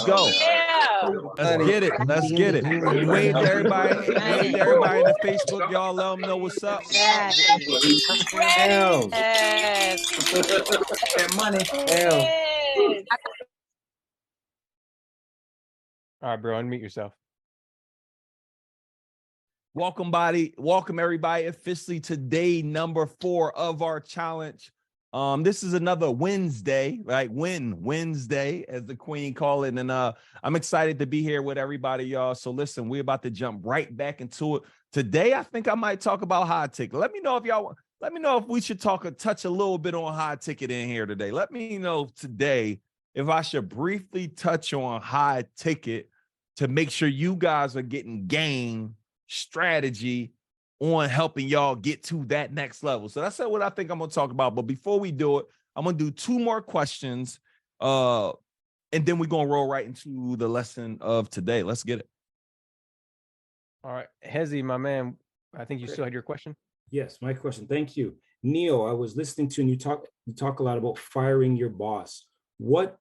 go. Yeah. Let's get it. Let's get it. Wave to everybody. Wave to everybody in the Facebook. Y'all let them know what's up. Yes. And money. Yes. All right, bro, unmute yourself. Welcome, everybody. Officially today, number 4 of our challenge. This is another Wednesday, right? Wednesday, as the queen call it. And I'm excited to be here with everybody, y'all. So listen, we're about to jump right back into it. Today, I think I might talk about high ticket. Let me know if we should touch a little bit on high ticket in here today. Let me know today if I should briefly touch on high ticket to make sure you guys are getting game strategy on helping y'all get to that next level. So that's what I think I'm going to talk about. But before we do it, I'm going to do 2 more questions. And then we're going to roll right into the lesson of today. Let's get it. All right. Hezi, my man, I think you still had your question. Yes, my question. Thank you. Neo, I was listening to, and you talk a lot about firing your boss. What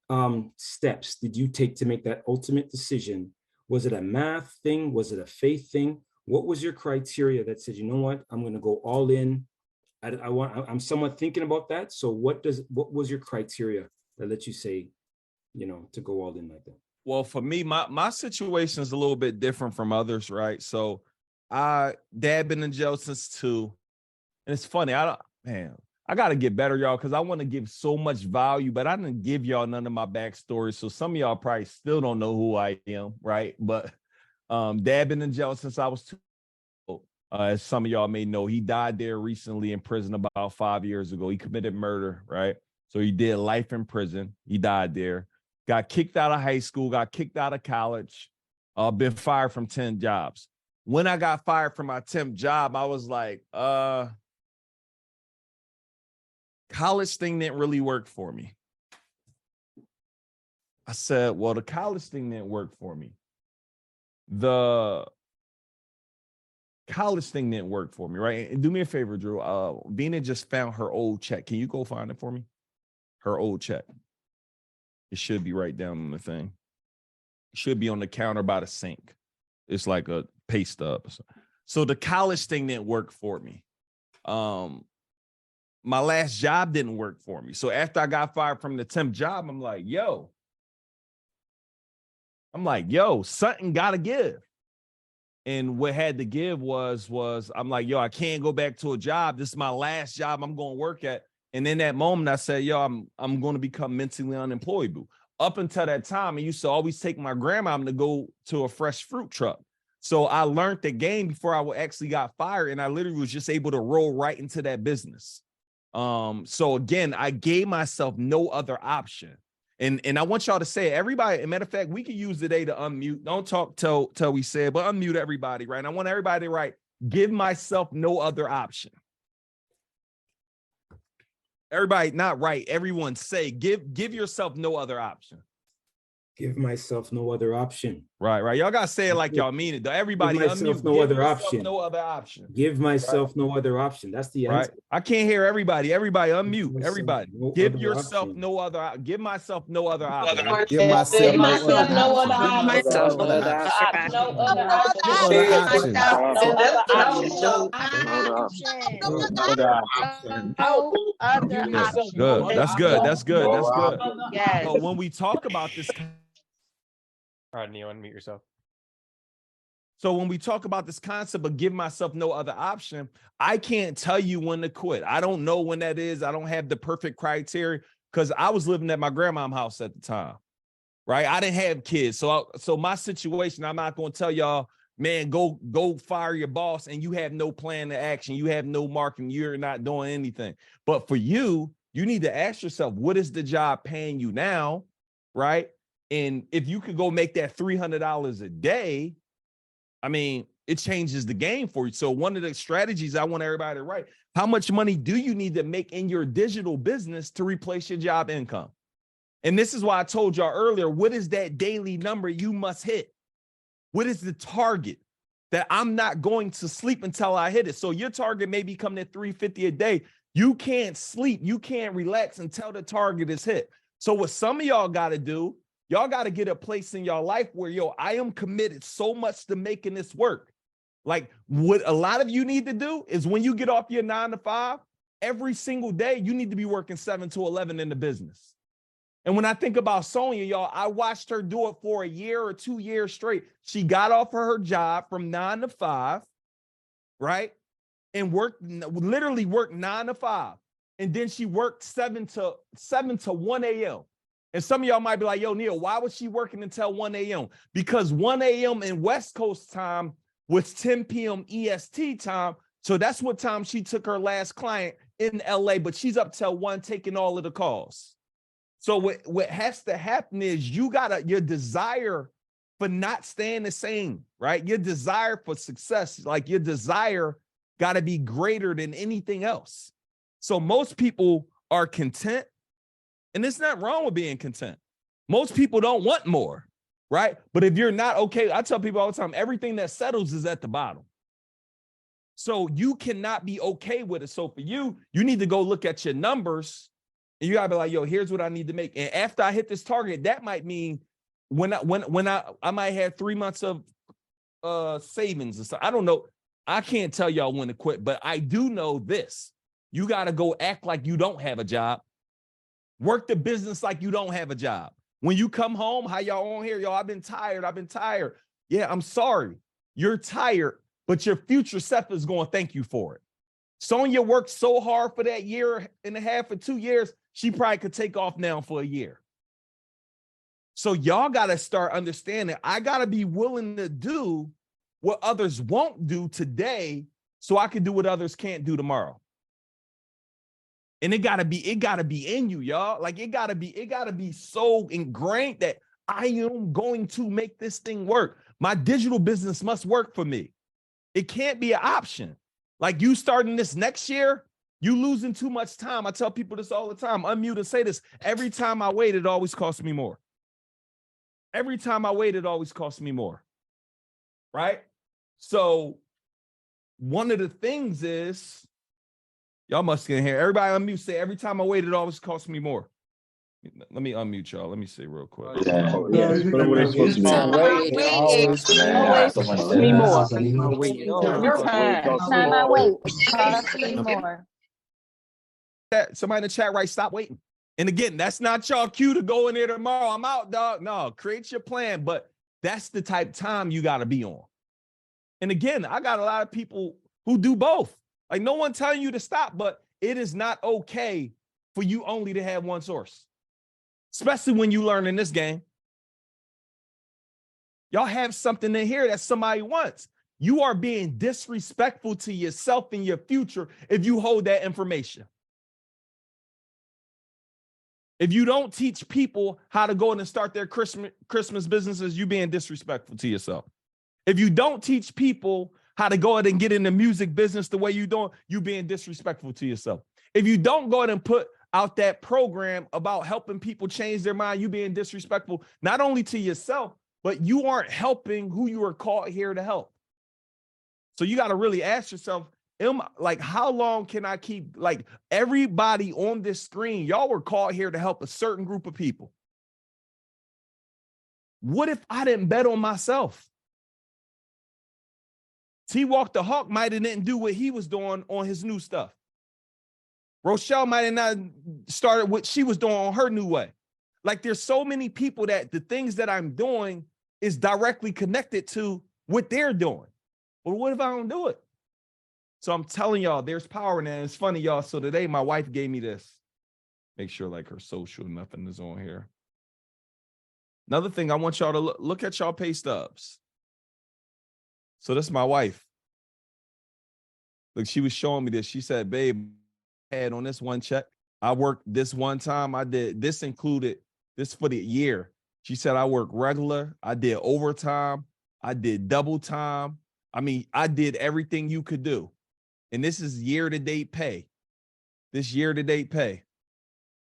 steps did you take to make that ultimate decision? Was it a math thing? Was it a faith thing? What was your criteria that said, you know what, I'm going to go all in? I'm somewhat thinking about that. So what was your criteria that let you say, to go all in like that? Well, for me, my situation is a little bit different from others, right? So dad been in jail since 2. And it's funny, I got to get better, y'all, because I want to give so much value, but I didn't give y'all none of my backstory. So some of y'all probably still don't know who I am, right? But dad been in jail since I was 2. As some of y'all may know, he died there recently in prison about 5 years ago. He committed murder, right? So he did life in prison. He died there. Got kicked out of high school, got kicked out of college, been fired from 10 jobs. When I got fired from my 10th job, I was like, college thing didn't really work for me. I said, well, the college thing didn't work for me. The college thing didn't work for me, right? And do me a favor, Drew. Vina just found her old check. Can you go find it for me? Her old check. It should be right down on the thing. It should be on the counter by the sink. It's like a pay stub. So the college thing didn't work for me. My last job didn't work for me. So after I got fired from the 10th job, I'm like, yo, something got to give. And what had to give was I'm like, yo, I can't go back to a job. This is my last job I'm going to work at. And in that moment, I said, yo, I'm going to become mentally unemployed. Up until that time, I used to always take my grandma to go to a fresh fruit truck. So I learned the game before I actually got fired. And I literally was just able to roll right into that business. So again, I gave myself no other option. And I want y'all to say, everybody, as a matter of fact, we can use today to unmute. Don't talk till we say it, but unmute everybody, right? And I want everybody to write, give myself no other option. Everybody, not right. Everyone say, give yourself no other option. Give myself no other option. Right. Y'all got to say it like y'all mean it, though. Everybody, give myself no other option. No other option. Give myself no other option. That's the answer. Right. I can't hear everybody. Everybody, unmute. Everybody, give yourself no other. Give myself no other option. Give myself no other option. Good. That's good. Yes. But when we talk about this. All right, Neo, unmute yourself. So when we talk about this concept of give myself no other option, I can't tell you when to quit. I don't know when that is. I don't have the perfect criteria because I was living at my grandma's house at the time, right? I didn't have kids. So my situation, I'm not going to tell y'all, man, go fire your boss and you have no plan to action. You have no marketing. You're not doing anything. But for you, you need to ask yourself, what is the job paying you now, right? And if you could go make that $300 a day, I mean, it changes the game for you. So one of the strategies I want everybody to write, how much money do you need to make in your digital business to replace your job income? And this is why I told y'all earlier, what is that daily number you must hit? What is the target that I'm not going to sleep until I hit it? So your target may be coming at $350 a day. You can't sleep. You can't relax until the target is hit. So what some of y'all got to do Y'all got to get a place in your life where, yo, I am committed so much to making this work. Like what a lot of you need to do is when you get off your 9 to 5, every single day, you need to be working 7 to 11 in the business. And when I think about Sonia, y'all, I watched her do it for a year or 2 years straight. She got off of her job from 9 to 5, right? And literally worked 9 to 5. And then she worked 7 to 1 a.m. And some of y'all might be like, yo, Neil, why was she working until 1 a.m.? Because 1 a.m. in West Coast time was 10 p.m. EST time. So that's what time she took her last client in LA, but she's up till 1 taking all of the calls. So what has to happen is your desire for not staying the same, right? Your desire for success, like your desire got to be greater than anything else. So most people are content, and it's not wrong with being content. Most people don't want more, right? But if you're not okay, I tell people all the time, everything that settles is at the bottom. So you cannot be okay with it. So for you, you need to go look at your numbers and you gotta be like, yo, here's what I need to make. And after I hit this target, that might mean when I might have 3 months of savings or something. I don't know. I can't tell y'all when to quit, but I do know this. You gotta go act like you don't have a job. Work the business like you don't have a job. When you come home, how y'all on here? Yo, I've been tired. Yeah, I'm sorry. You're tired, but your future self is going to thank you for it. Sonia worked so hard for that 1.5 years or 2 years, she probably could take off now for a year. So y'all got to start understanding, I got to be willing to do what others won't do today so I can do what others can't do tomorrow. And it gotta be in you, y'all. Like it gotta be so ingrained that I am going to make this thing work. My digital business must work for me. It can't be an option. Like you starting this next year, you losing too much time. I tell people this all the time. Unmute and say this. Every time I wait, it always costs me more. Every time I wait, it always costs me more. Right? So one of the things is, y'all must get in here. Everybody unmute. Say every time I wait, it always costs me more. Let me unmute y'all. Let me say real quick. Costs me more. Time I wait, it costs me more. Somebody in the chat, right? Stop waiting. And again, that's not y'all cue to go in there tomorrow. I'm out, dog. No, create your plan. But that's the type of time you got to be on. And again, I got a lot of people who do both. Like no one telling you to stop, but it is not okay for you only to have one source, especially when you learn in this game. Y'all have something in here that somebody wants. You are being disrespectful to yourself and your future if you hold that information. If you don't teach people how to go in and start their Christmas businesses, you being disrespectful to yourself. If you don't teach people how to go ahead and get in the music business the way you doing, you being disrespectful to yourself. If you don't go ahead and put out that program about helping people change their mind, you being disrespectful, not only to yourself, but you aren't helping who you are called here to help. So you got to really ask yourself, how long can I keep, like everybody on this screen, y'all were called here to help a certain group of people. What if I didn't bet on myself? T-Walk the Hawk might have didn't do what he was doing on his new stuff. Rochelle might have not started what she was doing on her new way. Like there's so many people that the things that I'm doing is directly connected to what they're doing. Well, what if I don't do it? So I'm telling y'all, there's power in that. And it's funny, y'all. So today my wife gave me this. Make sure like her social, nothing is on here. Another thing I want y'all to look at y'all pay stubs. So this is my wife. Look, she was showing me this. She said, babe, I had on this one check. I worked this one time. I did, this included, this for the year. She said, I worked regular. I did overtime. I did double time. I mean, I did everything you could do. And this is year-to-date pay. This year-to-date pay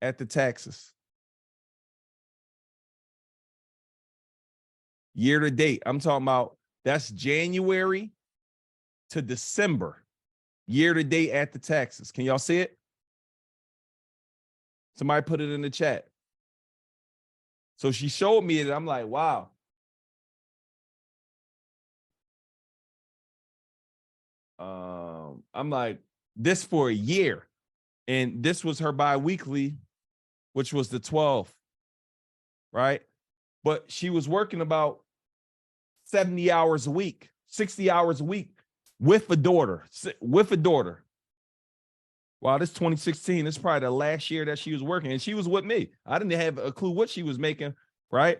at the taxes. Year-to-date, I'm talking about that's January to December. Year-to-date at the taxes. Can y'all see it? Somebody put it in the chat. So she showed me it, and I'm like, wow. I'm like, this for a year. And this was her bi-weekly, which was the 12th, right? But she was working about 70 hours a week, 60 hours a week with a daughter, Wow, this 2016, this is probably the last year that she was working, and she was with me. I didn't have a clue what she was making, right?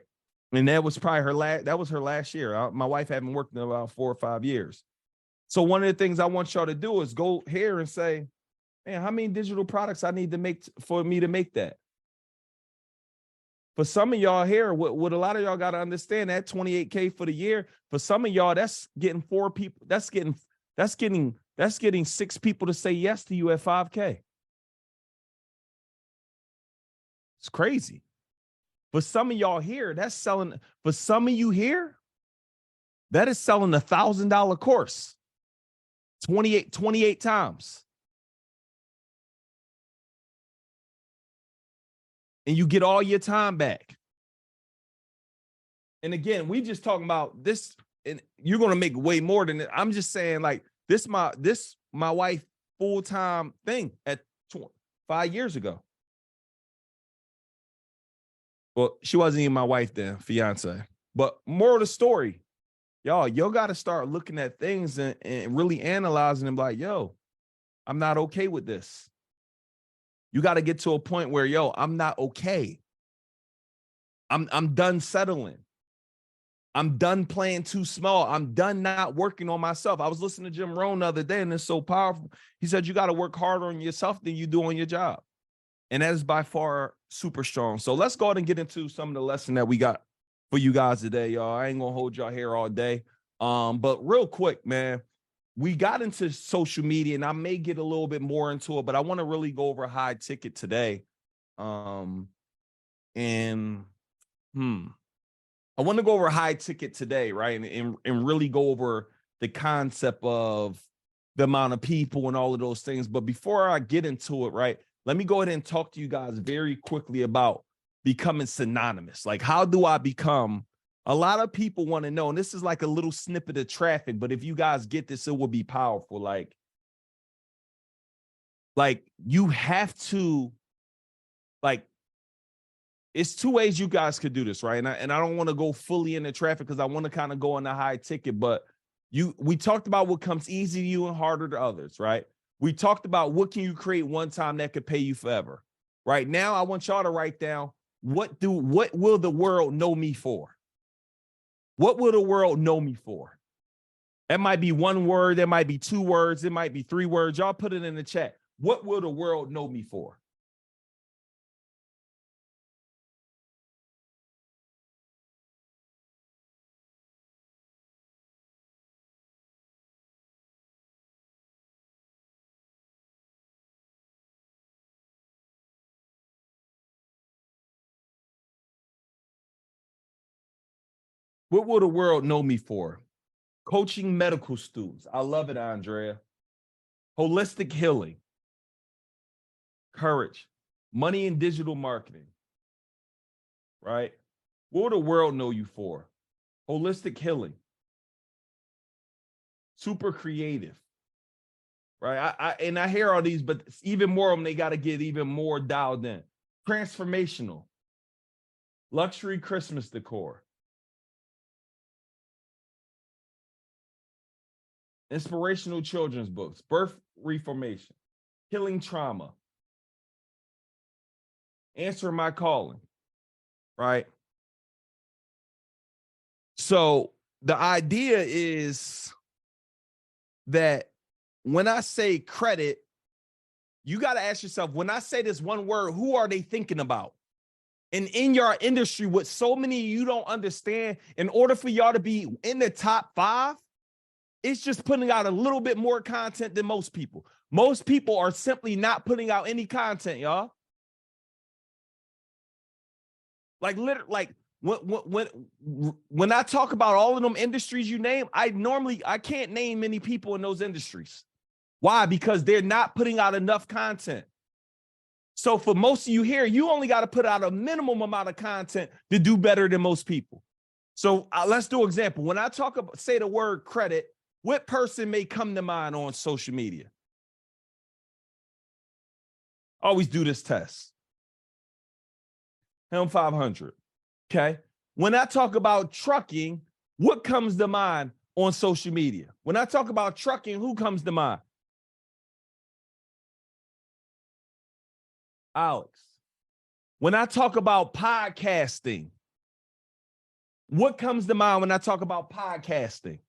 And that was probably her last year. My wife hadn't worked in about 4 or 5 years. So one of the things I want y'all to do is go here and say, man, how many digital products I need to make for me to make that? For some of y'all here, what a lot of y'all got to understand, that 28K for the year, for some of y'all, that's getting 4 people. That's getting 6 people to say yes to you at 5K. It's crazy. For some of y'all here, that's selling. For some of you here, that is selling a $1,000 course 28 times. And you get all your time back. And again, we just talking about this, and you're going to make way more than it. I'm just saying, like, this my wife full-time thing at 5 years ago. Well, she wasn't even my wife then, fiance. But more of the story, y'all got to start looking at things and really analyzing them like, yo, I'm not okay with this. You got to get to a point where, yo, I'm not okay. I'm done settling. I'm done playing too small. I'm done not working on myself. I was listening to Jim Rohn the other day, and it's so powerful. He said, you got to work harder on yourself than you do on your job. And that is by far super strong. So let's go ahead and get into some of the lesson that we got for you guys today, y'all. I ain't going to hold y'all here all day. But real quick, man, we got into social media, and I may get a little bit more into it, but I want to really go over high ticket today. I want to go over high ticket today, right? And really go over the concept of the amount of people and all of those things. But before I get into it, right, let me go ahead and talk to you guys very quickly about becoming synonymous. Like, how do I become? A lot of people want to know, and this is like a little snippet of traffic, but if you guys get this, it will be powerful. Like you have to, like, it's 2 ways you guys could do this, right? And I don't want to go fully into traffic because I want to kind of go on the high ticket, but we talked about what comes easy to you and harder to others, right? We talked about what can you create one time that could pay you forever. Right now, I want y'all to write down, what will the world know me for? What will the world know me for? That might be 1 word, that might be 2 words, it might be 3 words. Y'all put it in the chat. What will the world know me for? What will the world know me for? Coaching medical students. I love it, Andrea. Holistic healing. Courage. Money and digital marketing. Right? What will the world know you for? Holistic healing. Super creative. Right? I hear all these, but even more of them, they got to get even more dialed in. Transformational. Luxury Christmas decor. Inspirational children's books, birth reformation, healing trauma, answer my calling, right? So the idea is that when I say credit, you got to ask yourself, when I say this one word, who are they thinking about? And in your industry, with so many you don't understand, in order for y'all to be in the top 5, it's just putting out a little bit more content than most people. Most people are simply not putting out any content, y'all. Like, literally, like when I talk about all of them industries you name, I can't name many people in those industries. Why? Because they're not putting out enough content. So for most of you here, you only got to put out a minimum amount of content to do better than most people. So let's do an example. When I talk about, say the word credit, what person may come to mind on social media? Always do this test. Helm 500. Okay. When I talk about trucking, what comes to mind on social media? When I talk about trucking, who comes to mind? Alex. When I talk about podcasting, what comes to mind when I talk about podcasting?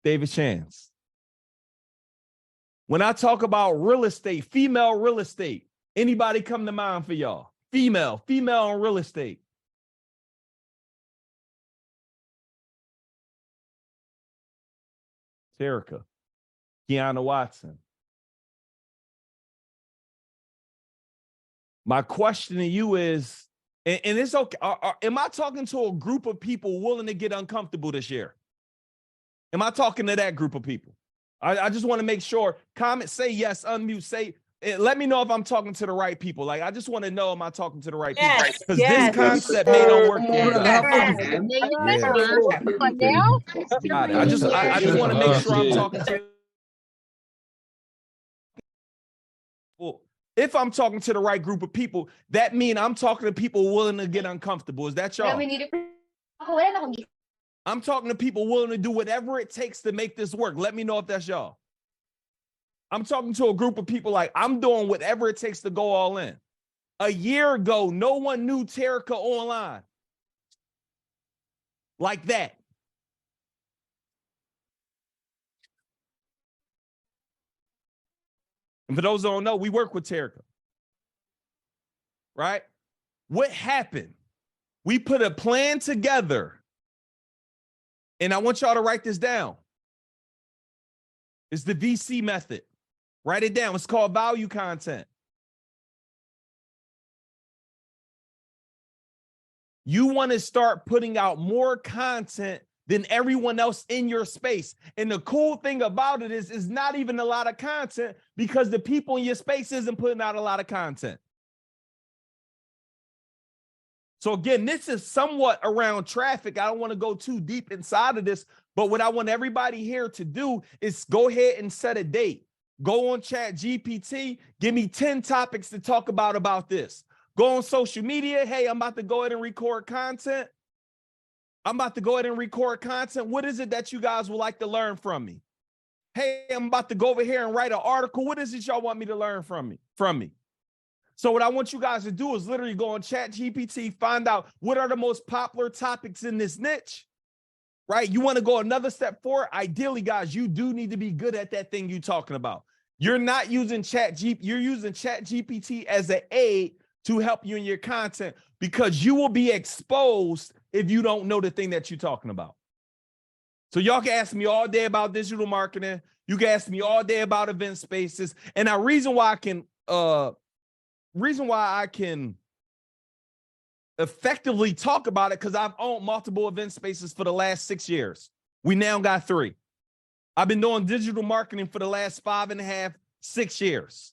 David Chance. When I talk about real estate, female real estate, anybody come to mind for y'all? Female in real estate. Terica, Kiana Watson. My question to you is, and it's okay, am I talking to a group of people willing to get uncomfortable this year? Am I talking to that group of people? I just want to make sure. Comment, say yes, unmute, say, let me know if I'm talking to the right people. Like, I just want to know, am I talking to the right people? Because this concept may not work for you. I just want to make sure I'm talking to. Well, if I'm talking to the right group of people, that means I'm talking to people willing to get uncomfortable. Is that y'all? I'm talking to people willing to do whatever it takes to make this work. Let me know if that's y'all. I'm talking to a group of people like, I'm doing whatever it takes to go all in. A year ago, no one knew Terica online like that. And for those who don't know, we work with Terica, right? What happened? We put a plan together, and I want y'all to write this down. It's the VC method. Write it down. It's called value content. You want to start putting out more content than everyone else in your space. And the cool thing about it is, it's not even a lot of content because the people in your space isn't putting out a lot of content. So again, this is somewhat around traffic. I don't want to go too deep inside of this, but what I want everybody here to do is go ahead and set a date. Go on ChatGPT, give me 10 topics to talk about this. Go on social media. Hey, I'm about to go ahead and record content. What is it that you guys would like to learn from me? Hey, I'm about to go over here and write an article. What is it y'all want me to learn from me? So what I want you guys to do is literally go on ChatGPT, find out what are the most popular topics in this niche, right? You want to go another step forward. Ideally, guys, you do need to be good at that thing you're talking about. You're not using you're using ChatGPT as an aid to help you in your content, because you will be exposed if you don't know the thing that you're talking about. So y'all can ask me all day about digital marketing. You can ask me all day about event spaces. And the reason why I can effectively talk about it, because I've owned multiple event spaces for the last 6 years. We now got 3. I've been doing digital marketing for the last 5.5, 6 years.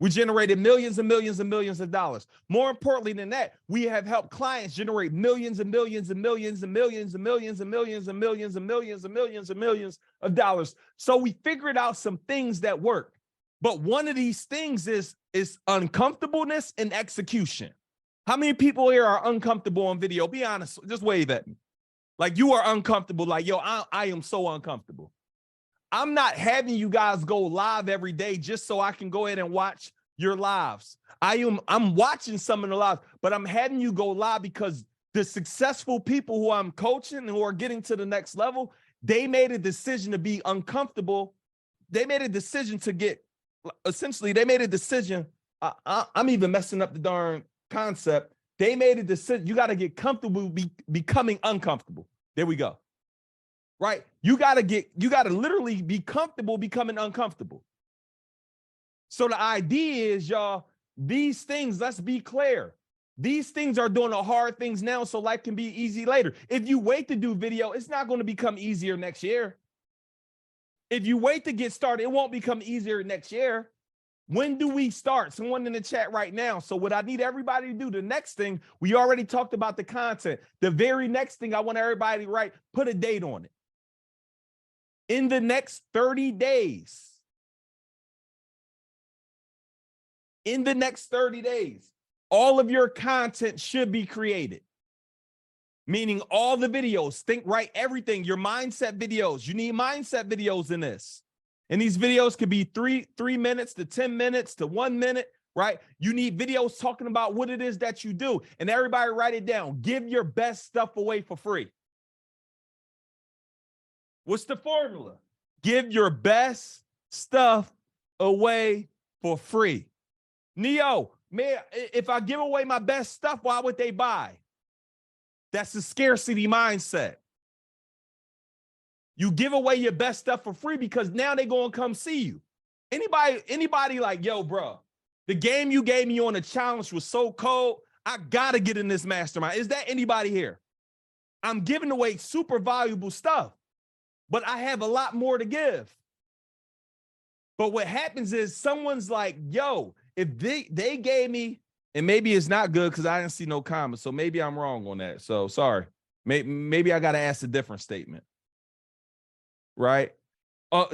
We generated millions and millions and millions of dollars. More importantly than that, we have helped clients generate millions and millions and millions and millions and millions and millions and millions and millions and millions and millions of dollars. So we figured out some things that work. But one of these things is uncomfortableness and execution. How many people here are uncomfortable on video? Be honest, just wave at me. Like, you are uncomfortable. Like, yo, I am so uncomfortable. I'm not having you guys go live every day just so I can go ahead and watch your lives. I'm watching some of the lives, but I'm having you go live because the successful people who I'm coaching and who are getting to the next level, they made a decision to be uncomfortable. They made a decision to get, essentially, they made a decision. I'm even messing up the darn concept. They made a decision. You got to get comfortable becoming uncomfortable. There we go. Right? You got to literally be comfortable becoming uncomfortable. So the idea is, y'all, these things, let's be clear. These things are doing the hard things now so life can be easy later. If you wait to do video, it's not going to become easier next year. If you wait to get started, it won't become easier next year. When do we start? Someone in the chat right now. So what I need everybody to do, the next thing, we already talked about the content. The very next thing I want everybody to write, put a date on it. In the next 30 days. In the next 30 days, all of your content should be created. Meaning all the videos, write everything, your mindset videos. You need mindset videos in this. And these videos could be 3 minutes to 10 minutes to 1 minute, right? You need videos talking about what it is that you do. And everybody write it down. Give your best stuff away for free. What's the formula? Give your best stuff away for free. Neo, man, if I give away my best stuff, why would they buy? That's the scarcity mindset. You give away your best stuff for free because now they're going to come see you. Anybody like, yo, bro, the game you gave me on the challenge was so cold. I got to get in this mastermind. Is that anybody here? I'm giving away super valuable stuff, but I have a lot more to give. But what happens is someone's like, yo, if they gave me, and maybe it's not good because I didn't see no comments, so maybe I'm wrong on that. So sorry. Maybe I got to ask a different statement. Right?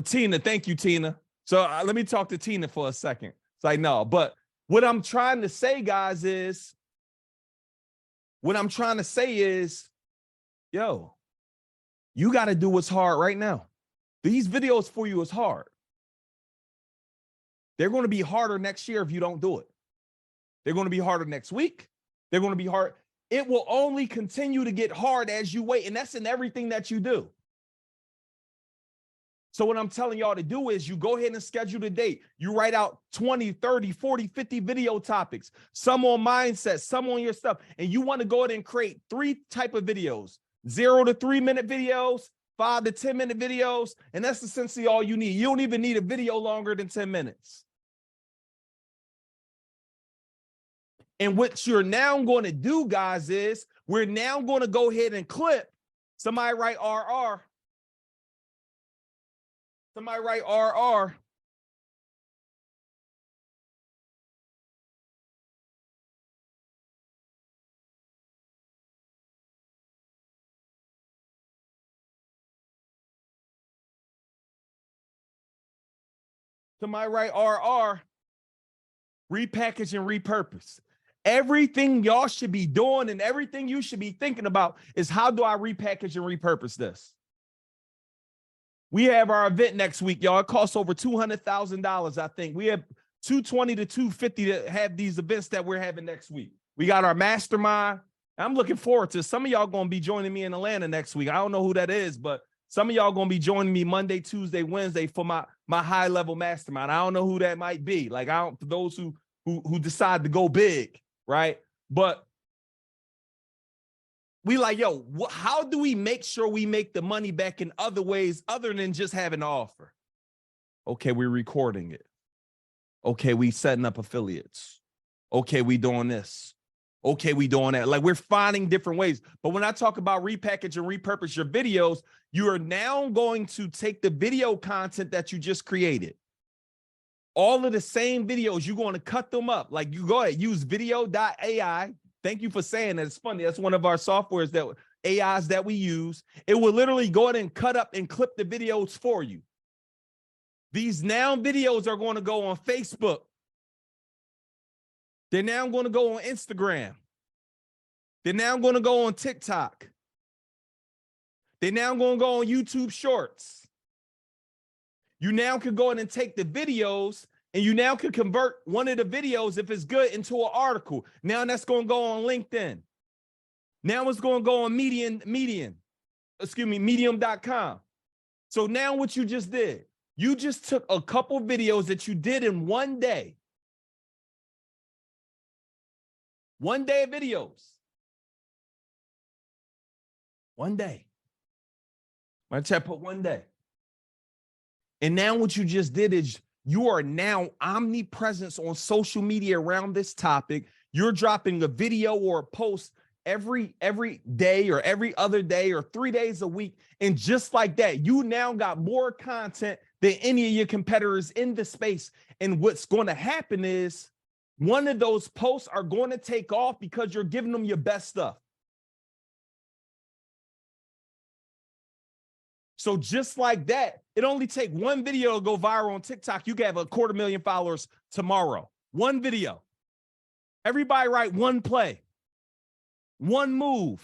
Tina, thank you, Tina. So let me talk to Tina for a second. It's like, no, but what I'm trying to say, guys, is, yo, you got to do what's hard right now. These videos for you is hard. They're going to be harder next year if you don't do it. They're going to be harder next week. They're going to be hard. It will only continue to get hard as you wait. And that's in everything that you do. So what I'm telling y'all to do is you go ahead and schedule the date. You write out 20, 30, 40, 50 video topics, some on mindset, some on your stuff. And you want to go ahead and create 3 type of videos, 0 to 3 minute videos, 5 to 10 minute videos. And that's essentially all you need. You don't even need a video longer than 10 minutes. And what you're now going to do, guys, is we're now going to go ahead and clip. Somebody write RR. Somebody write RR. Somebody write RR. Repackage and repurpose. Everything y'all should be doing and everything you should be thinking about is how do I repackage and repurpose this? We have our event next week, y'all. It costs over $200,000, I think. We have $220 to $250 to have these events that we're having next week. We got our mastermind. I'm looking forward to it. Some of y'all going to be joining me in Atlanta next week. I don't know who that is, but some of y'all going to be joining me Monday, Tuesday, Wednesday for my high-level mastermind. I don't know who that might be. Like, for those who decide to go big, right? But we like, yo, how do we make sure we make the money back in other ways other than just having an offer? Okay, we're recording it. Okay, we setting up affiliates. Okay, we doing this. Okay, we doing that. Like, we're finding different ways. But when I talk about repackage and repurpose your videos, you are now going to take the video content that you just created. All of the same videos, you're going to cut them up. Like, you go ahead, use video.ai. Thank you for saying that. It's funny. That's one of our softwares AIs that we use. It will literally go ahead and cut up and clip the videos for you. These now videos are going to go on Facebook. They're now going to go on Instagram. They're now going to go on TikTok. They're now going to go on YouTube Shorts. You now can go in and take the videos and you now can convert one of the videos, if it's good, into an article. Now that's going to go on LinkedIn. Now it's going to go on Medium.com. So now what you just did, you just took a couple videos that you did in one day. One day of videos. One day. My chat put one day. And now what you just did is you are now omnipresent on social media around this topic. You're dropping a video or a post every day or every other day or 3 days a week. And just like that, you now got more content than any of your competitors in the space. And what's going to happen is one of those posts are going to take off because you're giving them your best stuff. So just like that, it only take one video to go viral on TikTok. You can have 250,000 followers tomorrow. One video. Everybody write one play, one move.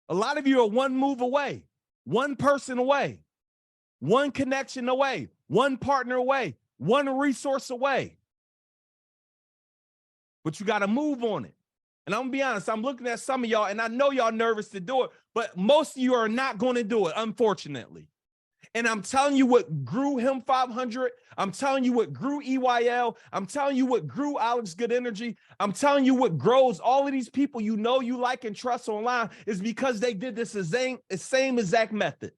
A lot of you are one move away, one person away, one connection away, one partner away, one resource away. But you got to move on it. And I'm gonna be honest, I'm looking at some of y'all, and I know y'all nervous to do it, but most of you are not going to do it, unfortunately. And I'm telling you what grew him 500. I'm telling you what grew EYL. I'm telling you what grew Alex Good Energy. I'm telling you what grows all of these people you know, you like, and trust online is because they did this same exact method.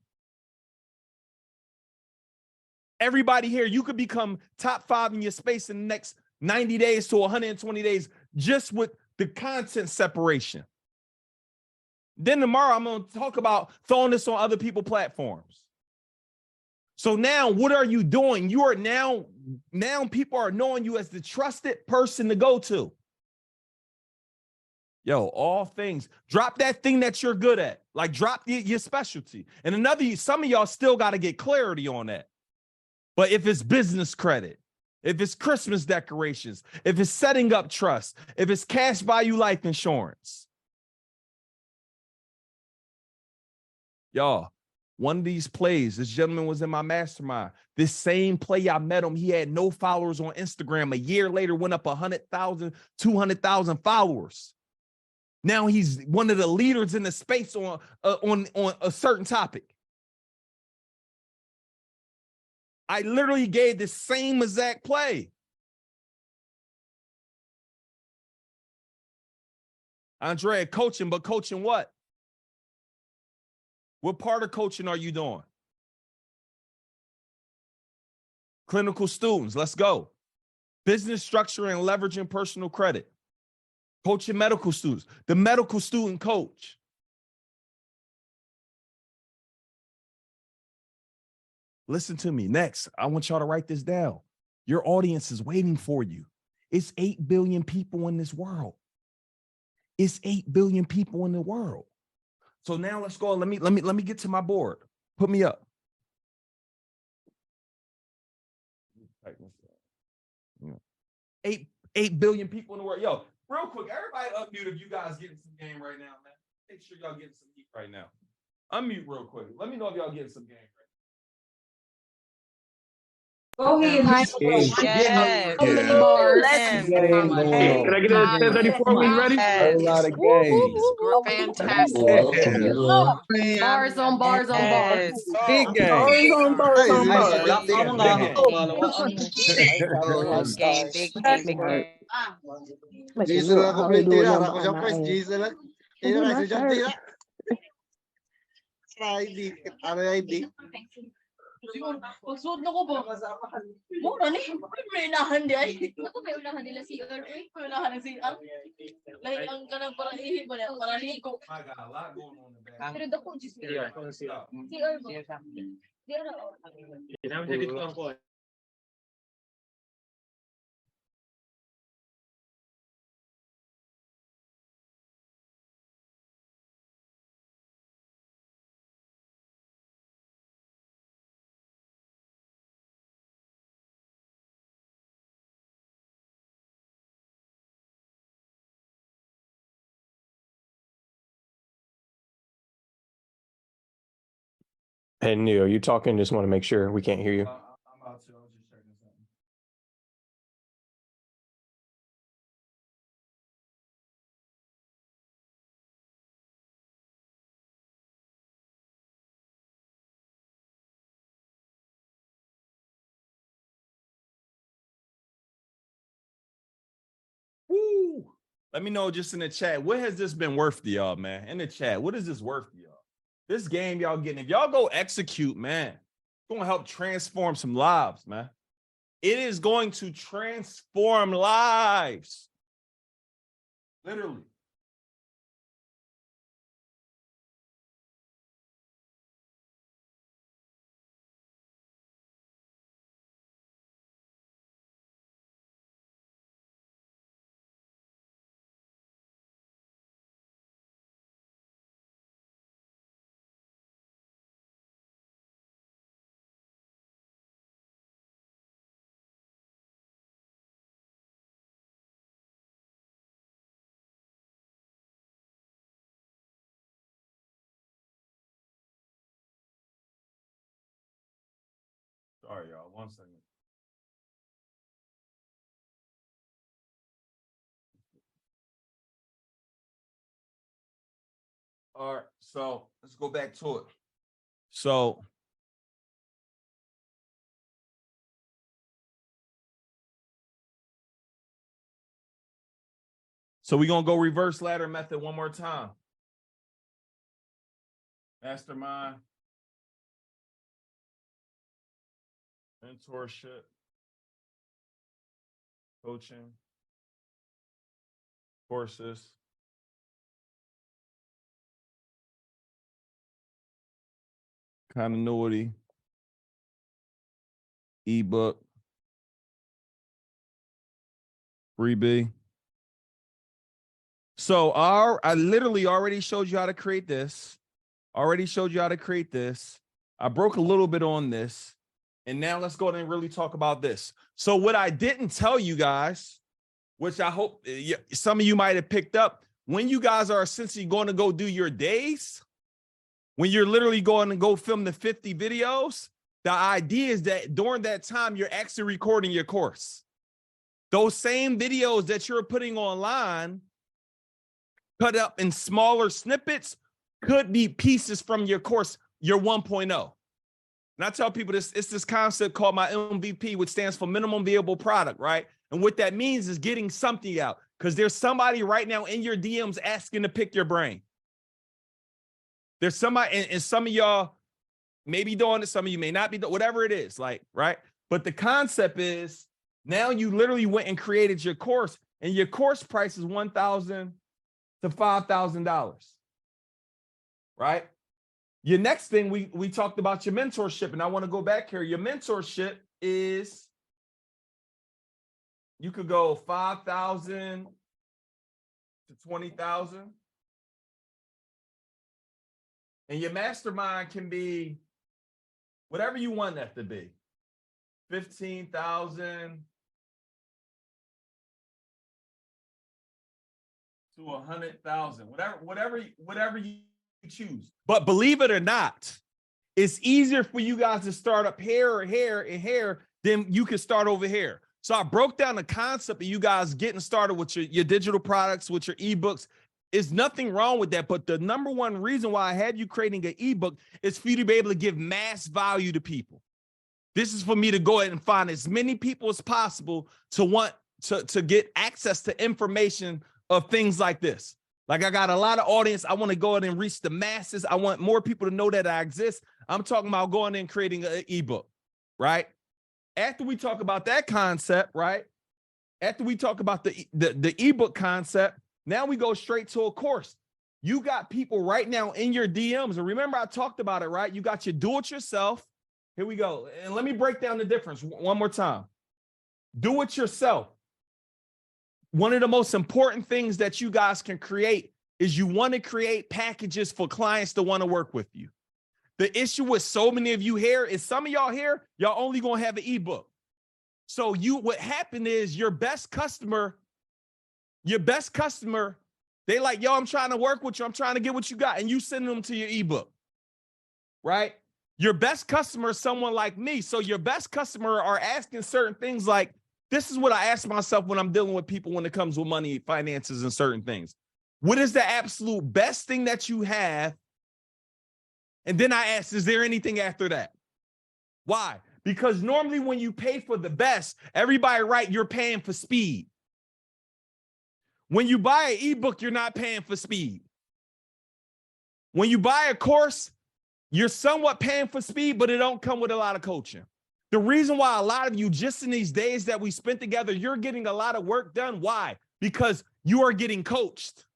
Everybody here, you could become top 5 in your space in the next 90 days to 120 days just with the content separation. Then tomorrow, I'm going to talk about throwing this on other people's platforms. So now what are you doing? You are now people are knowing you as the trusted person to go to. Yo, all things. Drop that thing that you're good at. Like drop your specialty. And some of y'all still got to get clarity on that. But if it's business credit, if it's Christmas decorations, if it's setting up trust, if it's cash value life insurance. Y'all, one of these plays, this gentleman was in my mastermind. This same play, I met him. He had no followers on Instagram. A year later, went up 100,000, 200,000 followers. Now he's one of the leaders in the space on a certain topic. I literally gave the same exact play. Andrea, coaching, but coaching what? What part of coaching are you doing? Clinical students, let's go. Business structure and leveraging personal credit. Coaching medical students, the medical student coach. Listen to me. Next, I want y'all to write this down. Your audience is waiting for you. It's 8 billion people in this world. It's 8 billion people in the world. So now let's go. Let me get to my board. Put me up. 8 billion people in the world. Yo, real quick, everybody unmute if you guys getting some game right now, man. Make sure y'all getting some heat right now. Unmute real quick. Let me know if y'all getting some game right now. Go ahead. Yes. So many bars. Let's Can I get a 1034 when you ready? A lot of games. fantastic. Bars on bars on bars. Big game. Big game. Diesel ako may tira. Ako siya pa, diesel lang. Tira, siya tira. ID. Ano yung ID? Pagsuot na ko ba? Mura ni. May unahan di ay. Ako may unahan nila si CR. May unahan ng CR. Lahi ang kanang parang ihi ba na? Parang ligo. I got a lot going on in the back. Pero dako just CR ba? CR ba? Hey, Neo, you talking? Just want to make sure we can't hear you. I'm about to. I was just checking something. Woo! Let me know just in the chat. What has this been worth to y'all, man? In the chat, what is this worth to y'all? This game y'all getting, if y'all go execute, man, it's going to help transform some lives, man. It is going to transform lives. Literally. Sorry, y'all. 1 second. All right, so let's go back to it. So we're gonna go reverse ladder method one more time. Mastermind, mentorship, coaching, courses, continuity, ebook, freebie. So I literally already showed you how to create this. I broke a little bit on this. And now let's go ahead and really talk about this. So what I didn't tell you guys, which I hope some of you might have picked up, when you guys are essentially going to go do your days, when you're literally going to go film the 50 videos, the idea is that during that time, you're actually recording your course. Those same videos that you're putting online, cut up in smaller snippets, could be pieces from your course, your 1.0. And I tell people this, it's this concept called my MVP, which stands for minimum viable product, right? And what that means is getting something out, because there's somebody right now in your DMs asking to pick your brain. There's somebody, and some of y'all may be doing it, some of you may not be doing, whatever it is, like, right? But the concept is now you literally went and created your course, and your course price is $1,000 to $5,000, right? Your next thing, we talked about your mentorship, and I want to go back here. Your mentorship is, you could go 5,000 to 20,000. And your mastermind can be whatever you want that to be. 15,000 to 100,000, whatever you choose. But believe it or not, it's easier for you guys to start up here than you can start over here. So I broke down the concept of you guys getting started with your digital products, with your ebooks. There's nothing wrong with that. But the number one reason why I had you creating an ebook is for you to be able to give mass value to people. This is for me to go ahead and find as many people as possible to want to get access to information of things like this. Like, I got a lot of audience. I want to go ahead and reach the masses. I want more people to know that I exist. I'm talking about going in and creating an ebook, right? After we talk about that concept, right? After we talk about the ebook concept, now we go straight to a course. You got people right now in your DMs. And remember, I talked about it, right? You got your do-it-yourself. Here we go. And let me break down the difference one more time. Do-it-yourself. One of the most important things that you guys can create is you want to create packages for clients to want to work with you. The issue with so many of you here is some of y'all here, y'all only going to have an ebook. So what happened is your best customer, they like, yo, I'm trying to work with you. I'm trying to get what you got. And you send them to your ebook, right? Your best customer is someone like me. So your best customer are asking certain things like, this is what I ask myself when I'm dealing with people when it comes with money, finances, and certain things. What is the absolute best thing that you have? And then I ask, is there anything after that? Why? Because normally when you pay for the best, everybody, right, you're paying for speed. When you buy an ebook, you're not paying for speed. When you buy a course, you're somewhat paying for speed, but it don't come with a lot of coaching. The reason why a lot of you, just in these days that we spent together, you're getting a lot of work done. Why? Because you are getting coached.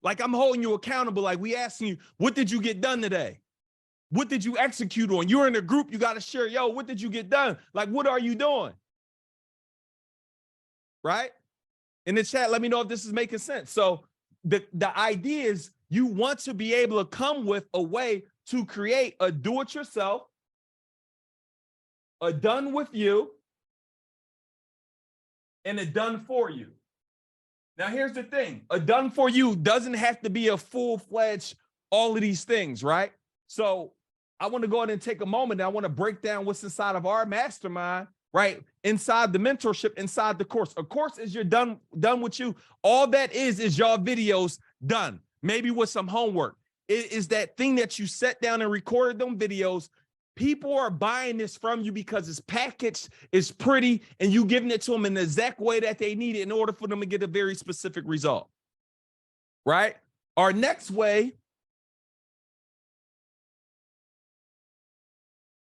Like, I'm holding you accountable. Like, we asking you, what did you get done today? What did you execute on? You're in a group, you got to share, yo, what did you get done? Like, what are you doing? Right? In the chat, let me know if this is making sense. So the idea is you want to be able to come with a way to create a do-it-yourself, a done with you, and a done for you. Now, here's the thing. A done for you doesn't have to be a full-fledged all of these things, right? So I want to go ahead and take a moment and I want to break down what's inside of our mastermind, right? Inside the mentorship, inside the course. A course is you're done with you. All that is y'all videos done. Maybe with some homework. It is that thing that you sat down and recorded them videos. People are buying this from you because it's packaged, it's pretty, and you giving it to them in the exact way that they need it in order for them to get a very specific result, right? Our next way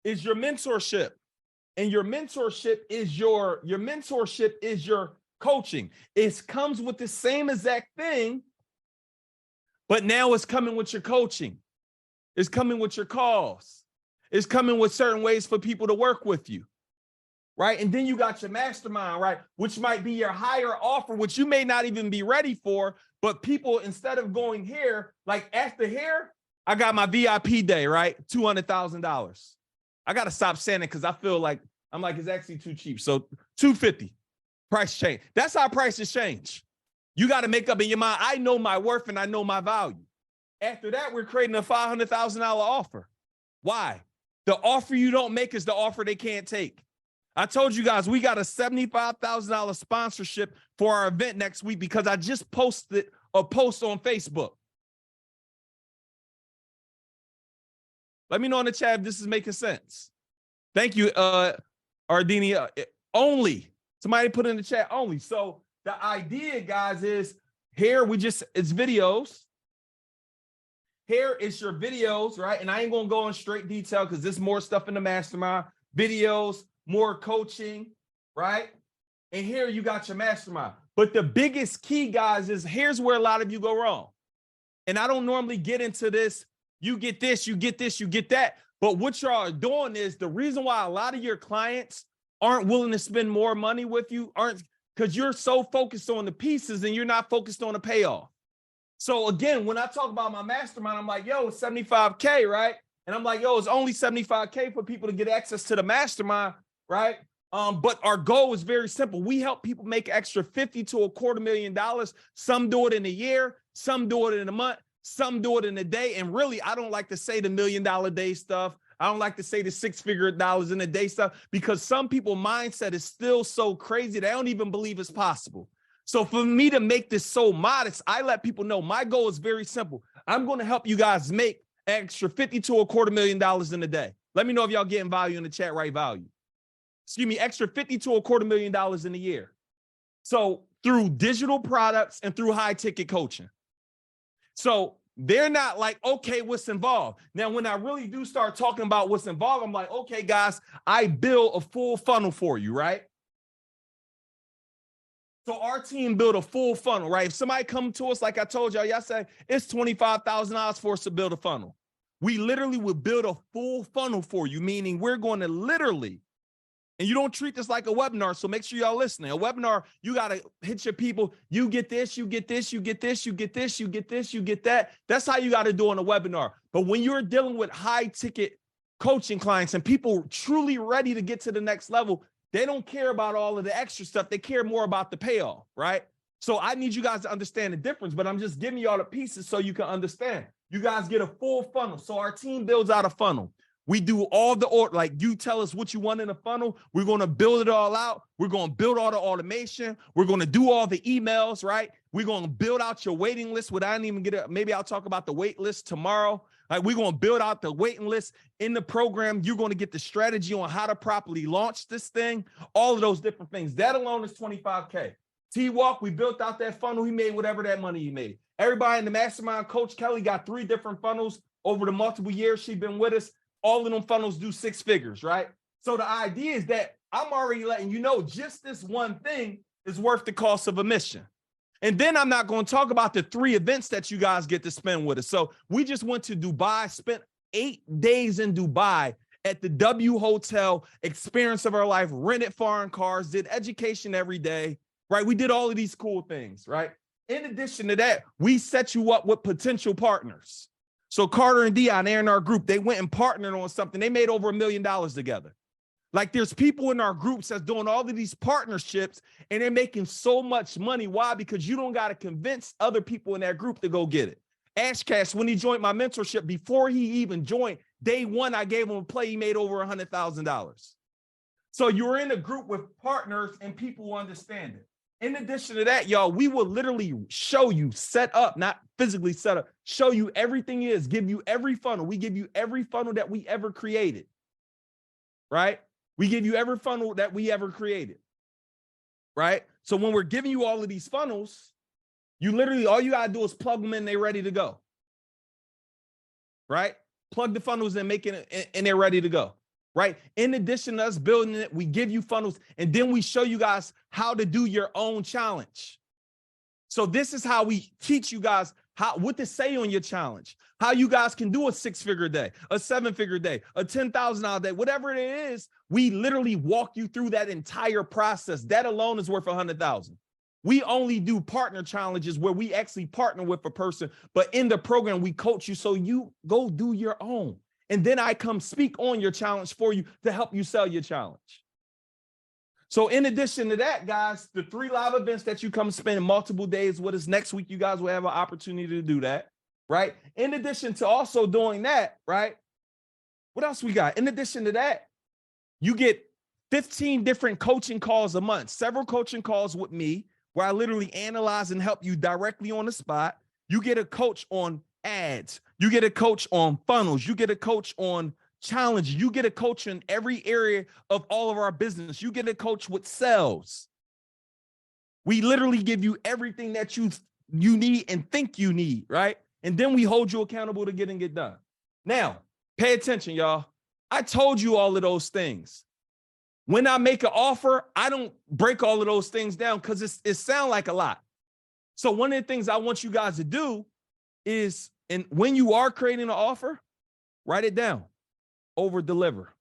is your mentorship. And your mentorship is your coaching. It comes with the same exact thing, but now it's coming with your coaching. It's coming with your calls. It's coming with certain ways for people to work with you, right? And then you got your mastermind, right? Which might be your higher offer, which you may not even be ready for, but people, instead of going here, like after here, I got my VIP day, right? $200,000. I got to stop saying it because I feel like, I'm like, it's actually too cheap. So $250, price change. That's how prices change. You got to make up in your mind, I know my worth and I know my value. After that, we're creating a $500,000 offer. Why? The offer you don't make is the offer they can't take. I told you guys, we got a $75,000 sponsorship for our event next week because I just posted a post on Facebook. Let me know in the chat if this is making sense. Thank you, Ardini. Only. Somebody put in the chat only. So the idea, guys, is here it's videos. Here is your videos, right? And I ain't gonna go in straight detail because there's more stuff in the mastermind. Videos, more coaching, right? And here you got your mastermind. But the biggest key, guys, is here's where a lot of you go wrong. And I don't normally get into this. You get this, you get this, you get that. But what y'all are doing is the reason why a lot of your clients aren't willing to spend more money with you aren't because you're so focused on the pieces and you're not focused on the payoff. So again, when I talk about my mastermind, I'm like, yo, it's 75K, right? And I'm like, yo, it's only 75K for people to get access to the mastermind, right? But our goal is very simple. We help people make extra $50,000 to $250,000. Some do it in a year, some do it in a month, some do it in a day. And really, I don't like to say the $1 million day stuff. I don't like to say the $6-figure dollars in a day stuff because some people's mindset is still so crazy they don't even believe it's possible. So for me to make this so modest, I let people know my goal is very simple. I'm going to help you guys make extra $50,000 to $250,000 in a day. Let me know if y'all getting value in the chat, right? Value. Excuse me, extra $50,000 to $250,000 in a year. So through digital products and through high ticket coaching. So they're not like, okay, what's involved? Now, when I really do start talking about what's involved, I'm like, okay, guys, I build a full funnel for you, right? So our team built a full funnel, right? If somebody come to us, like I told y'all yesterday, it's $25,000 for us to build a funnel. We literally would build a full funnel for you, meaning we're going to literally, and you don't treat this like a webinar, so make sure y'all listening. A webinar, you got to hit your people. You get this, you get this, you get this, you get this, you get this, you get that. That's how you got to do on a webinar. But when you're dealing with high ticket coaching clients and people truly ready to get to the next level, they don't care about all of the extra stuff. They care more about the payoff, right? So I need you guys to understand the difference, but I'm just giving y'all the pieces so you can understand. You guys get a full funnel. So our team builds out a funnel. We do all the order, like you tell us what you want in a funnel. We're going to build it all out. We're going to build all the automation. We're going to do all the emails, right? We're going to build out your waiting list without even get it. Maybe I'll talk about the wait list tomorrow. Like we're going to build out the waiting list in the program. You're going to get the strategy on how to properly launch this thing. All of those different things. That alone is $25K. T-Walk, we built out that funnel. He made whatever that money he made. Everybody in the mastermind, Coach Kelly got 3 different funnels over the multiple years she's been with us. All of them funnels do 6 figures, right? So the idea is that I'm already letting you know just this one thing is worth the cost of admission. And then I'm not going to talk about the 3 events that you guys get to spend with us. So we just went to Dubai, spent 8 days in Dubai at the W Hotel, experience of our life, rented foreign cars, did education every day, right? We did all of these cool things, right? In addition to that, we set you up with potential partners. So Carter and Dion, they're in our group. They went and partnered on something. They made over $1 million together. Like there's people in our groups that's doing all of these partnerships and they're making so much money. Why? Because you don't got to convince other people in that group to go get it. Ashcash, when he joined my mentorship, before he even joined, Day one, I gave him a play. He made over $100,000. So you're in a group with partners and people who understand it. In addition to that, y'all, we will literally show you, set up, not physically set up, show you everything is, give you every funnel. We give you every funnel that we ever created, right? We give you every funnel that we ever created, right? So when we're giving you all of these funnels, you literally, all you gotta do is plug them in, they're ready to go, right? Plug the funnels in, make it, and they're ready to go. Right. In addition to us building it, we give you funnels and then we show you guys how to do your own challenge. So this is how we teach you guys what to say on your challenge, how you guys can do a 6-figure day, a 7-figure day, a $10,000 day, whatever it is. We literally walk you through that entire process. That alone is worth $100,000. We only do partner challenges where we actually partner with a person, but in the program, we coach you so you go do your own. And then I come speak on your challenge for you to help you sell your challenge. So in addition to that, guys, the 3 live events that you come spend multiple days with us next week, you guys will have an opportunity to do that, right? In addition to also doing that, right? What else we got? In addition to that, you get 15 different coaching calls a month, several coaching calls with me where I literally analyze and help you directly on the spot. You get a coach on ads. You get a coach on funnels. You get a coach on challenges. You get a coach in every area of all of our business. You get a coach with sales. We literally give you everything that you need and think you need, right? And then we hold you accountable to getting it done. Now, pay attention, y'all. I told you all of those things. When I make an offer, I don't break all of those things down because it sounds like a lot. So one of the things I want you guys to do is, and when you are creating an offer, write it down, over deliver.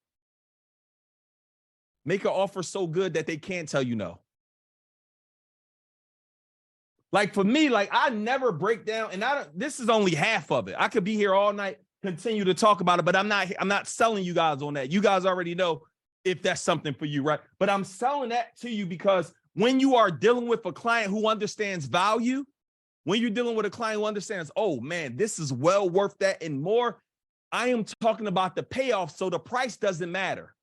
Make an offer so good that they can't tell you no. Like for me, like I never break down, and this is only half of it. I could be here all night, continue to talk about it, but I'm not selling you guys on that. You guys already know if that's something for you, right? But I'm selling that to you because when you are dealing with a client who understands value, when you're dealing with a client who understands, oh man, this is well worth that and more, I am talking about the payoff, so the price doesn't matter.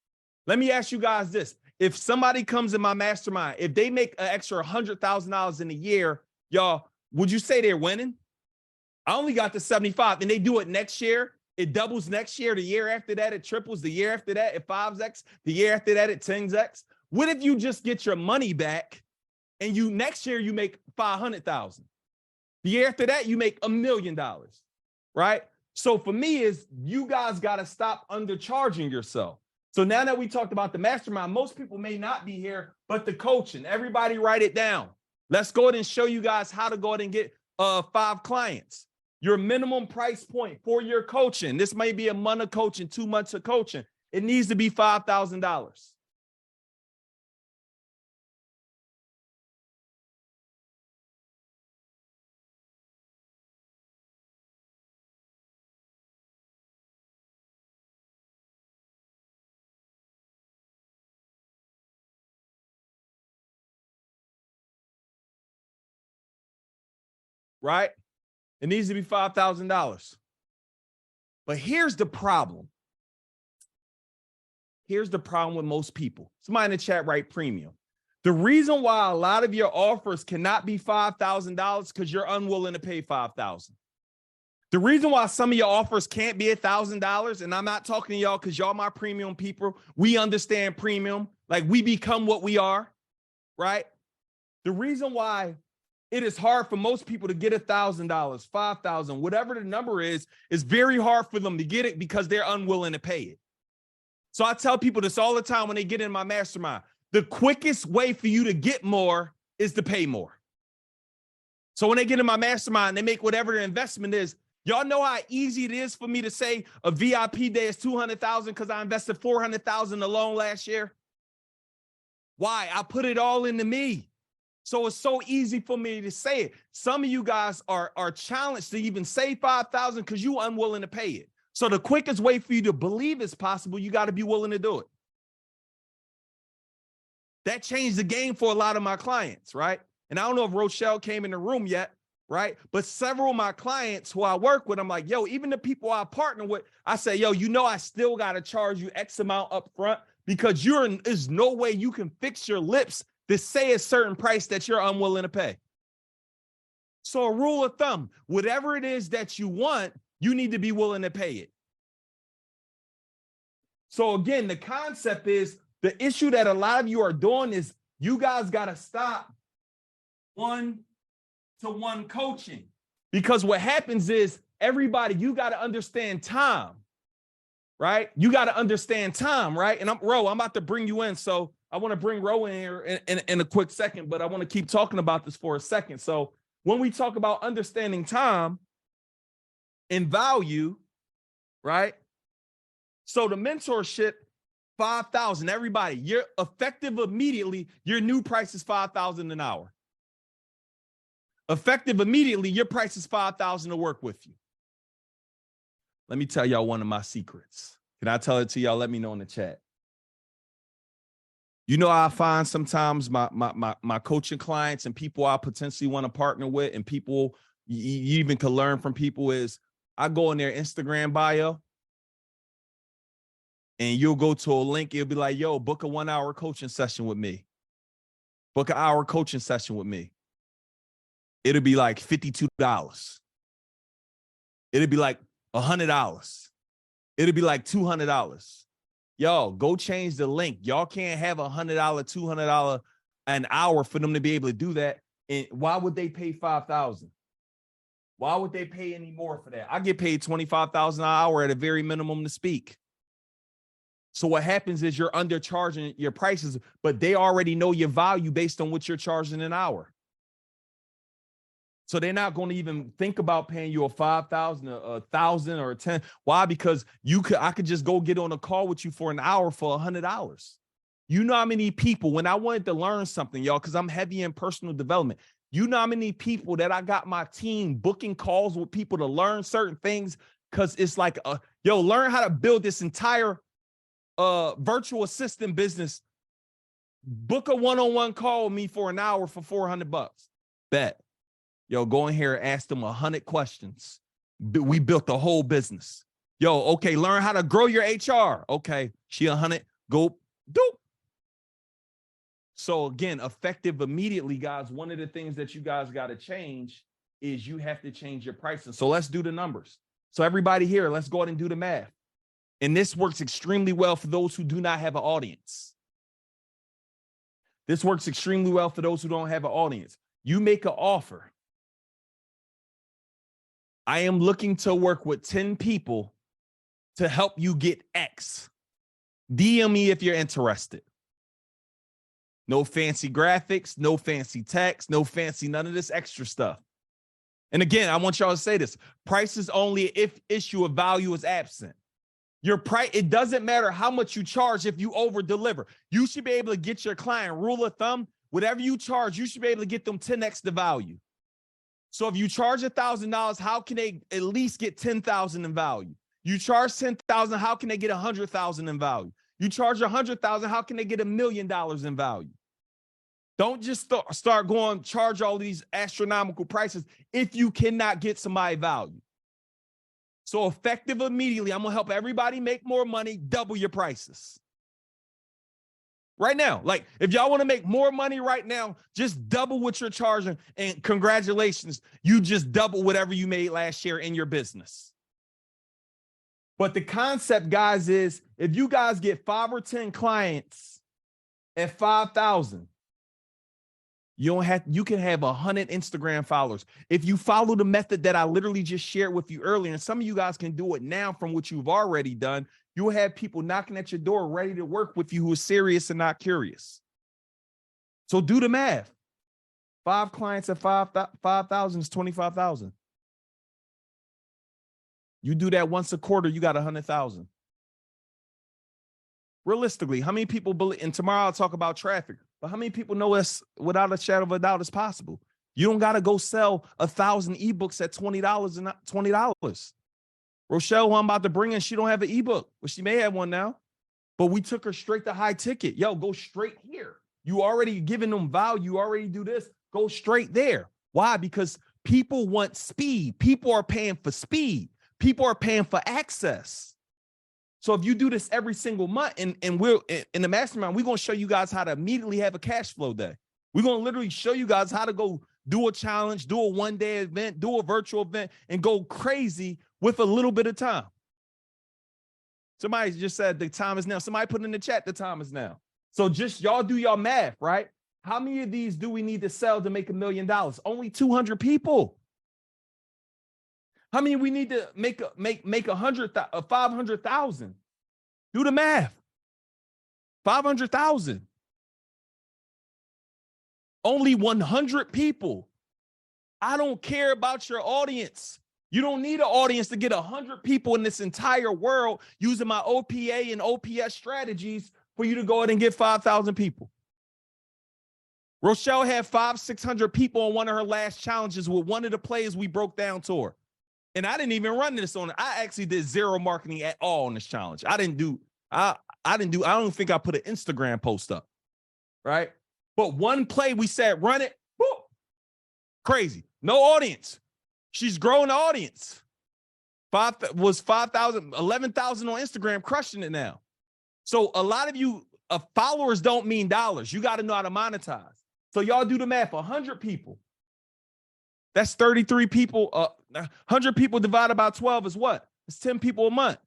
Let me ask you guys this. If somebody comes in my mastermind, if they make an extra $100,000 in a year, y'all, would you say they're winning? I only got to 75 and they do it next year. It doubles next year. The year after that, it triples. The year after that, it 5x. The year after that, it 10x. What if you just get your money back and next year you make $500,000? The year after that, you make $1 million, right? So for me is you guys got to stop undercharging yourself. So now that we talked about the mastermind, most people may not be here, but the coaching, everybody write it down. Let's go ahead and show you guys how to go ahead and get 5 clients. Your minimum price point for your coaching. This may be a month of coaching, 2 months of coaching. It needs to be $5,000. Right? It needs to be $5,000. But here's the problem. Here's the problem with most people. Somebody in the chat write premium. The reason why a lot of your offers cannot be $5,000 because you're unwilling to pay $5,000. The reason why some of your offers can't be $1,000, and I'm not talking to y'all because y'all my premium people. We understand premium. Like we become what we are, right? The reason why it is hard for most people to get $1,000, $5,000, whatever the number is very hard for them to get it because they're unwilling to pay it. So I tell people this all the time when they get in my mastermind. The quickest way for you to get more is to pay more. So when they get in my mastermind, they make whatever their investment is. Y'all know how easy it is for me to say a VIP day is $200,000 because I invested $400,000 alone last year. Why? I put it all into me. So it's so easy for me to say it. Some of you guys are challenged to even say $5,000 because you're unwilling to pay it. So the quickest way for you to believe it's possible, you got to be willing to do it. That changed the game for a lot of my clients, right? And I don't know if Rochelle came in the room yet, right? But several of my clients who I work with, I'm like, yo, even the people I partner with, I say, yo, you know, I still got to charge you X amount up front because there's no way you can fix your lips to say a certain price that you're unwilling to pay. So a rule of thumb, whatever it is that you want, you need to be willing to pay it. So again, the concept is the issue that a lot of you are doing is you guys got to stop one-to-one coaching, because what happens is everybody, you got to understand time, right? You got to understand time, right? And I'm about to bring you in. So I want to bring Ro in here in a quick second, but I want to keep talking about this for a second. So when we talk about understanding time and value, right? So the mentorship, 5,000, everybody, you're effective immediately. Your new price is 5,000 an hour. Effective immediately, your price is 5,000 to work with you. Let me tell y'all one of my secrets. Can I tell it to y'all? Let me know in the chat. You know, I find sometimes my coaching clients and people I potentially want to partner with, and people you even can learn from people, is I go in their Instagram bio and you'll go to a link. It'll be like, yo, book a 1 hour coaching session with me. Book an hour coaching session with me. It'll be like $52. It'll be like $100. It'll be like $200. Yo, go change the link. Y'all can't have $100, $200 an hour for them to be able to do that. And why would they pay $5,000? Why would they pay any more for that? I get paid $25,000 an hour at a very minimum to speak. So what happens is you're undercharging your prices, but they already know your value based on what you're charging an hour. So they're not going to even think about paying you a 5,000, a 1,000, or a 10. Why? Because I could just go get on a call with you for an hour for $100. You know how many people, when I wanted to learn something, y'all, because I'm heavy in personal development, you know how many people that I got my team booking calls with people to learn certain things, because it's like, learn how to build this entire virtual assistant business. Book a one-on-one call with me for an hour for $400. Bet. Yo, go in here and ask them 100 questions. We built the whole business. Yo, okay, learn how to grow your HR. Okay, she 100, go, doop. So again, effective immediately, guys. One of the things that you guys got to change is you have to change your pricing. So let's do the numbers. So everybody here, let's go ahead and do the math. And this works extremely well for those who do not have an audience. This works extremely well for those who don't have an audience. You make an offer. I am looking to work with 10 people to help you get X. DM me if you're interested. No fancy graphics, no fancy text, no fancy none of this extra stuff. And again, I want y'all to say this. Price is only if issue of value is absent. Your price, it doesn't matter how much you charge if you over deliver. You should be able to get your client, rule of thumb, whatever you charge, you should be able to get them 10x the value. So if you charge $1,000, how can they at least get 10,000 in value? You charge 10,000, how can they get 100,000 in value? You charge 100,000, how can they get $1 million in value? Don't just start going charge all these astronomical prices if you cannot get somebody value. So effective immediately, I'm gonna help everybody make more money, double your prices. Right now, like if y'all want to make more money right now, just double what you're charging, and congratulations, you just double whatever you made last year in your business. But the concept, guys, is if you guys get 5 or 10 clients at 5,000, you can have 100 Instagram followers. If you follow the method that I literally just shared with you earlier, and some of you guys can do it now from what you've already done, you'll have people knocking at your door ready to work with you who are serious and not curious. So do the math. 5 clients at 5,000 is 25,000. You do that once a quarter, you got 100,000. Realistically, how many people believe, and tomorrow I'll talk about traffic, but how many people know us without a shadow of a doubt is possible? You don't got to go sell 1,000 ebooks at $20 and not $20. Rochelle, who I'm about to bring in, she don't have an ebook. Well, she may have one now, but we took her straight to high ticket. Yo, go straight here. You already giving them value. You already do this. Go straight there. Why? Because People want speed. People are paying for speed. People are paying for access. So if you do this every single month, and we're in the mastermind, we're going to show you guys how to immediately have a cash flow day. We're going to literally show you guys how to go do a challenge, do a one-day event, do a virtual event, and go crazy with a little bit of time. Somebody just said the time is now. Somebody put in the chat the time is now. So just y'all do your math, right? How many of these do we need to sell to make $1 million? Only 200 people. How many we need to make 500,000? Do the math. 500,000. Only 100 people. I don't care about your audience. You don't need an audience to get 100 people in this entire world using my OPA and OPS strategies for you to go ahead and get 5,000 people. Rochelle had 500-600 people on one of her last challenges with one of the plays we broke down to her. And I didn't even run this on it. I actually did zero marketing at all on this challenge. I don't think I put an Instagram post up, right? But one play we said, run it, whoop, crazy. No audience. She's growing the audience. 5,000, 11,000 on Instagram, crushing it now. So a lot of you followers don't mean dollars. You got to know how to monetize. So y'all do the math, 100 people. That's 33 people. 100 people divided by 12 is what? It's 10 people a month.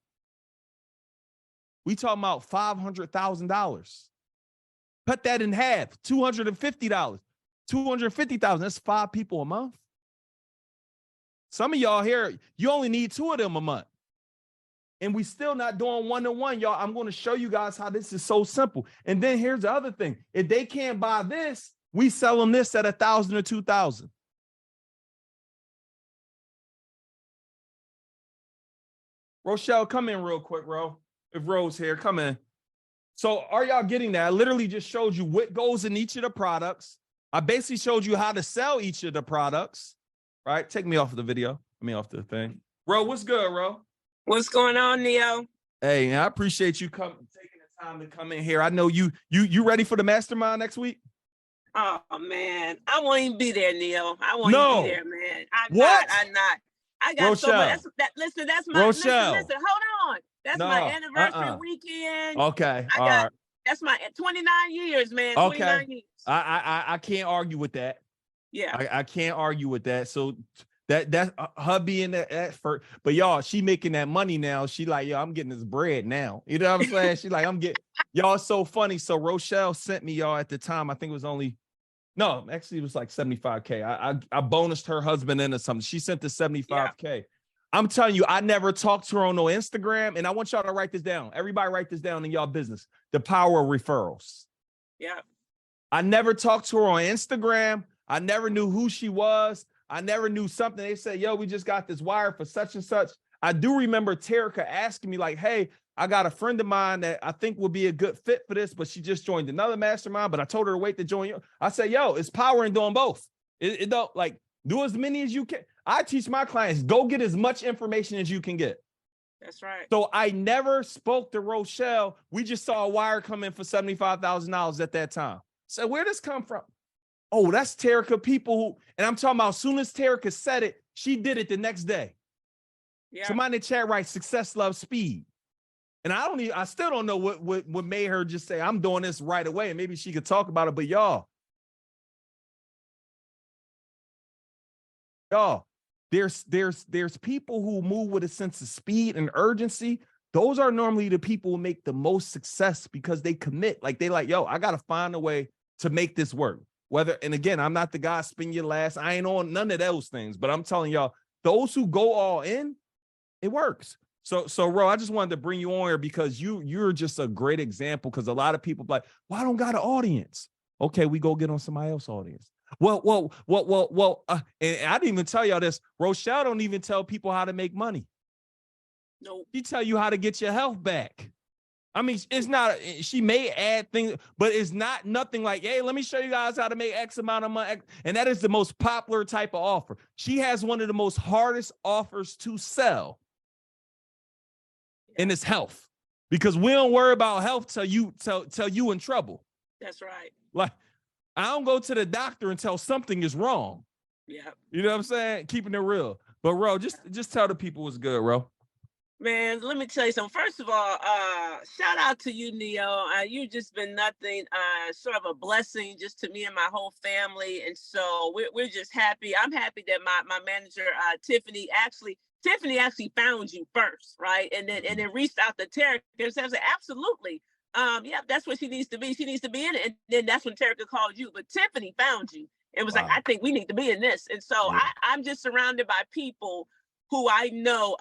We talking about $500,000. Cut that in half, $250. 250,000, that's 5 people a month. Some of y'all here, you only need 2 of them a month. And we still not doing one-to-one, y'all. I'm going to show you guys how this is so simple. And then here's the other thing. If they can't buy this, we sell them this at 1,000 or 2,000. Rochelle, come in real quick, Ro. If Ro's here, come in. So are y'all getting that? I literally just showed you what goes in each of the products. I basically showed you how to sell each of the products, right? Take me off of the video. I mean, off the thing. Ro, what's good, Ro? What's going on, Neo? Hey, I appreciate you taking the time to come in here. I know you ready for the mastermind next week? Oh man, I won't even be there, Neo. I won't No. even be there, man. I'm What? not. I got so much. Listen, that's my Rochelle. Listen, hold on. That's No, my anniversary weekend. Okay, all right. That's my 29 years, man. Okay. 29 years. I can't argue with that. Yeah. I can't argue with that. So that her being that first, but y'all, she making that money now. She like, yo, I'm getting this bread now. You know what I'm saying? She like, I'm getting y'all so funny. So Rochelle sent me y'all at the time. I think it was only actually it was like 75K. I bonused her husband into something. She sent the 75K. Yeah. I'm telling you, I never talked to her on no Instagram, and I want y'all to write this down. Everybody write this down in y'all business. The power of referrals. Yeah. I never talked to her on Instagram. I never knew who she was. I never knew something. They said, yo, we just got this wire for such and such. I do remember Terica asking me like, hey, I got a friend of mine that I think will be a good fit for this, but she just joined another mastermind, but I told her to wait to join you. I said, yo, it's power in doing both. It don't like do as many as you can. I teach my clients, go get as much information as you can get. That's right. So I never spoke to Rochelle. We just saw a wire come in for $75,000 at that time. So where does this come from? Oh, that's Terica people who, and I'm talking about as soon as Terica said it, she did it the next day. Yeah. Somebody in the chat writes, success loves speed. And I still don't know what made her just say, I'm doing this right away. And maybe she could talk about it, but y'all, there's people who move with a sense of speed and urgency. Those are normally the people who make the most success because they commit. Like they like, yo, I got to find a way to make this work. And again, I'm not the guy spin your last. I ain't on none of those things, but I'm telling y'all, those who go all in, it works. So Ro, I just wanted to bring you on here because you're just a great example because a lot of people like, well, I don't got an audience. Okay, we go get on somebody else's audience. Well, and I didn't even tell y'all this. Rochelle don't even tell people how to make money. Nope. She tell you how to get your health back. I mean, it's not, she may add things, but it's not nothing like, hey, let me show you guys how to make X amount of money. And that is the most popular type of offer. She has one of the most hardest offers to sell. And it's health, because we don't worry about health till you in trouble. That's right. Like, I don't go to the doctor until something is wrong. Yeah. You know what I'm saying? Keeping it real. But Ro, just tell the people what's good, Ro. Man, let me tell you something. First of all, shout out to you, Neo. You've just been nothing, sort of a blessing just to me and my whole family. And so we're just happy. I'm happy that my manager, Tiffany actually found you first, right? And then reached out to Terica and said, absolutely. Yeah, that's what she needs to be. She needs to be in it. And then that's when Terica called you. But Tiffany found you. It was like, I think we need to be in this. And so I'm just surrounded by people who I know,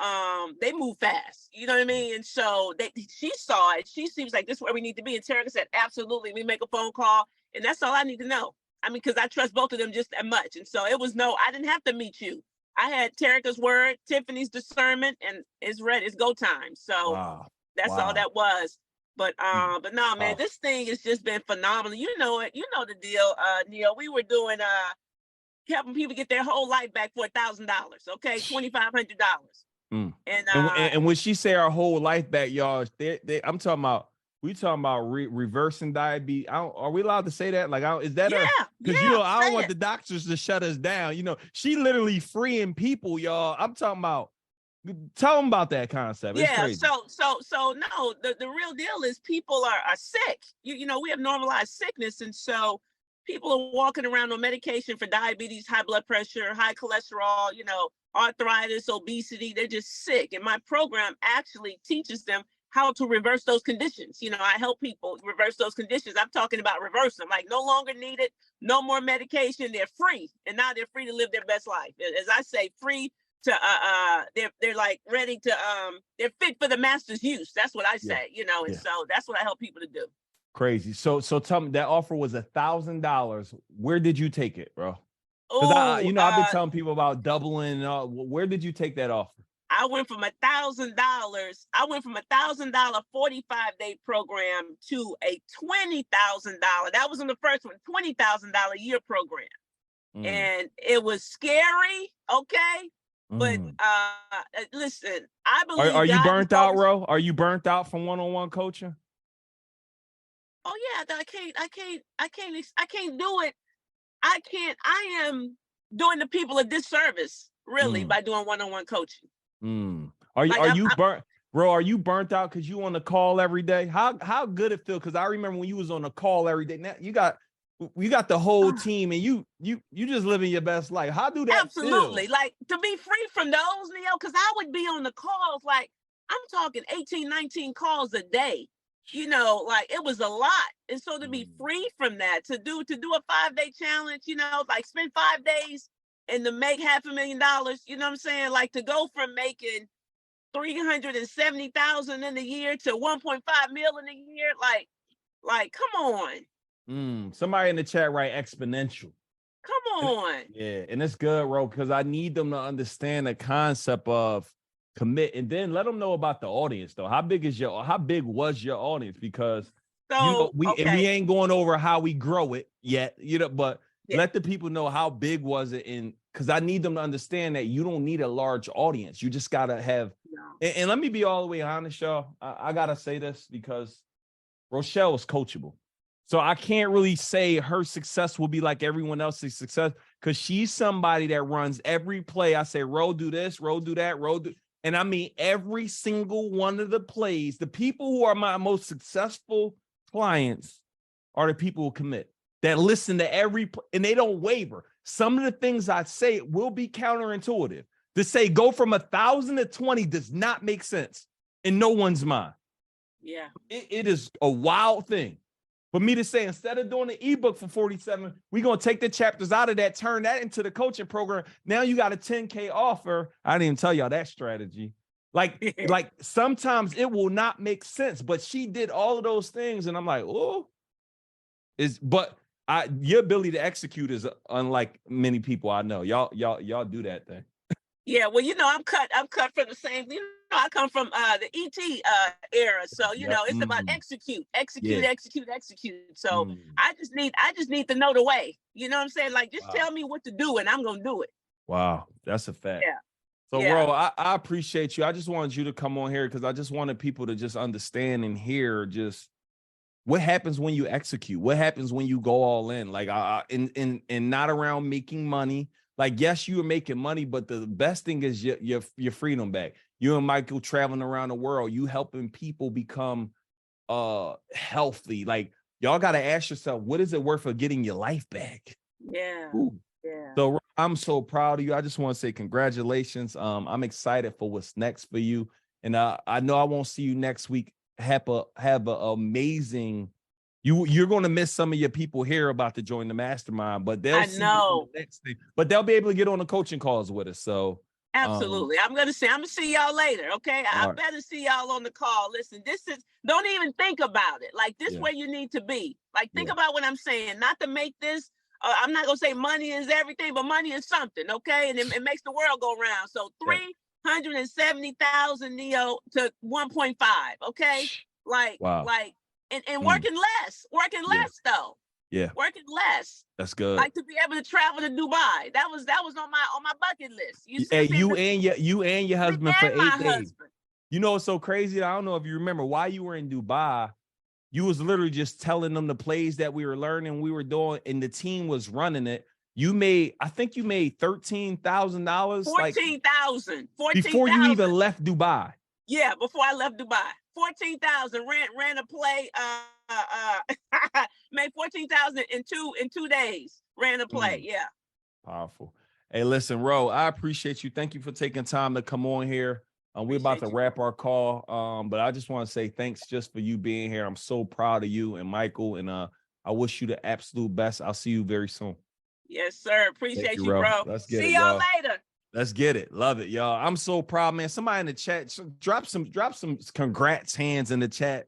they move fast, you know what I mean? And so she saw it. She seems like this is where we need to be. And Terica said, absolutely. We make a phone call. And that's all I need to know. I mean, because I trust both of them just that much. And so I didn't have to meet you. I had Terica's word, Tiffany's discernment, and it's go time. So that's all that was. But no, man, this thing has just been phenomenal. You know it. You know the deal, Neil. We were doing helping people get their whole life back for $1,000. Okay, $2,500. And when she say our whole life back, y'all, I'm talking about. We talking about reversing diabetes. Are we allowed to say that? Like, is that because you know I don't want the doctors to shut us down. You know, she literally freeing people, y'all. I'm talking about. Tell them about that concept. It's crazy. So no, the real deal is people are sick. You know, we have normalized sickness, and so people are walking around on medication for diabetes, high blood pressure, high cholesterol, you know, arthritis, obesity. They're just sick. And my program actually teaches them how to reverse those conditions. You know, I help people reverse those conditions. I'm talking about reverse them, like no longer needed, no more medication. They're free. And now they're free to live their best life. As I say, free to, they're like ready to, they're fit for the master's use. That's what I say, you know, and so that's what I help people to do. Crazy. So tell me, that offer was $1,000. Where did you take it, bro? Because I've been telling people about doubling. Where did you take that offer? I went from $1,000. I went from $1,000 45-day program to a $20,000. That was in the first one, $20,000 a year program, and it was scary. Okay, but listen, I believe. Are you burnt out, Ro? Are you burnt out from one-on-one coaching? Oh yeah, I can't do it. I am doing the people a disservice, really, by doing one-on-one coaching. Are you burnt, bro? Are you burnt out because you on the call every day? How good it feel? Because I remember when you was on the call every day. Now you got the whole team, and you just living your best life. How do that absolutely feel? Like to be free from those, Neo? Because I would be on the calls, like I'm talking 18, 19 calls a day. You know, like it was a lot. And so to be free from that, to do a 5-day challenge, you know, like spend 5 days and to make $500,000, you know what I'm saying? Like to go from making $370,000 in a year to 1.5 million a year, like come on. Somebody in the chat write exponential. Come on. Yeah, and it's good, Ro, because I need them to understand the concept of commit, and then let them know about the audience though. How big was your audience? Because we ain't going over how we grow it yet, you know, but let the people know how big was it, and because I need them to understand that you don't need a large audience. You just gotta have and let me be all the way honest, y'all. I gotta say this because Rochelle is coachable. So I can't really say her success will be like everyone else's success because she's somebody that runs every play. I say, Ro, do this, Ro, do that, Ro, do. And I mean, every single one of the plays, the people who are my most successful clients are the people who commit, that listen to every, and they don't waver. Some of the things I say will be counterintuitive. To say go from 1,000 to 20 does not make sense in no one's mind. Yeah. It is a wild thing. For me to say, instead of doing the ebook for 47, we're going to take the chapters out of that, turn that into the coaching program. Now you got a 10K offer. I didn't even tell y'all that strategy. Like sometimes it will not make sense, but she did all of those things. And I'm like, oh, your ability to execute is unlike many people I know. Y'all do that thing. Yeah, well, you know, I'm cut from the same, you know, I come from the ET era. So, you know, it's about execute. So I just need to know the way. You know what I'm saying? Like, just tell me what to do and I'm going to do it. Wow. That's a fact. Yeah. So, Ro, I appreciate you. I just wanted you to come on here because I just wanted people to just understand and hear just what happens when you execute. What happens when you go all in? Like, and not around making money, Like, yes, you are making money, but the best thing is your freedom back. You and Michael traveling around the world, you helping people become healthy. Like, y'all got to ask yourself, what is it worth for getting your life back? Yeah. Ooh. Yeah. So I'm so proud of you. I just want to say congratulations. I'm excited for what's next for you. And I know I won't see you next week. Have a amazing. You're going to miss some of your people here about to join the mastermind, but they'll see you on the next thing. But they'll be able to get on the coaching calls with us. So absolutely. I'm gonna see y'all later. Okay. I better see y'all on the call. Listen, don't even think about it. Like, this where you need to be. Like, think about what I'm saying. Not to make this, I'm not gonna say money is everything, but money is something. Okay. And it makes the world go round. So 370,000 Neo to 1.5. Okay. Like, and working less though. Yeah. Working less. That's good. Like, to be able to travel to Dubai. That was on my bucket list. You and your husband for 8 days. You know what's so crazy? I don't know if you remember why you were in Dubai. You was literally just telling them the plays that we were learning, we were doing, and the team was running it. I think you made $13,000. 14,000. Before you even left Dubai. Yeah, before I left Dubai. 14,000. Ran a play. Made 14,000 in 2 days. Ran a play. Yeah. Powerful. Hey, listen, Ro, I appreciate you. Thank you for taking time to come on here. We're about to wrap our call. But I just want to say thanks just for you being here. I'm so proud of you and Michael, and I wish you the absolute best. I'll see you very soon. Yes, sir. Appreciate you, bro. Let's get See y'all later. Let's get it. Love it, y'all. I'm so proud, man. Somebody in the chat, drop some congrats hands in the chat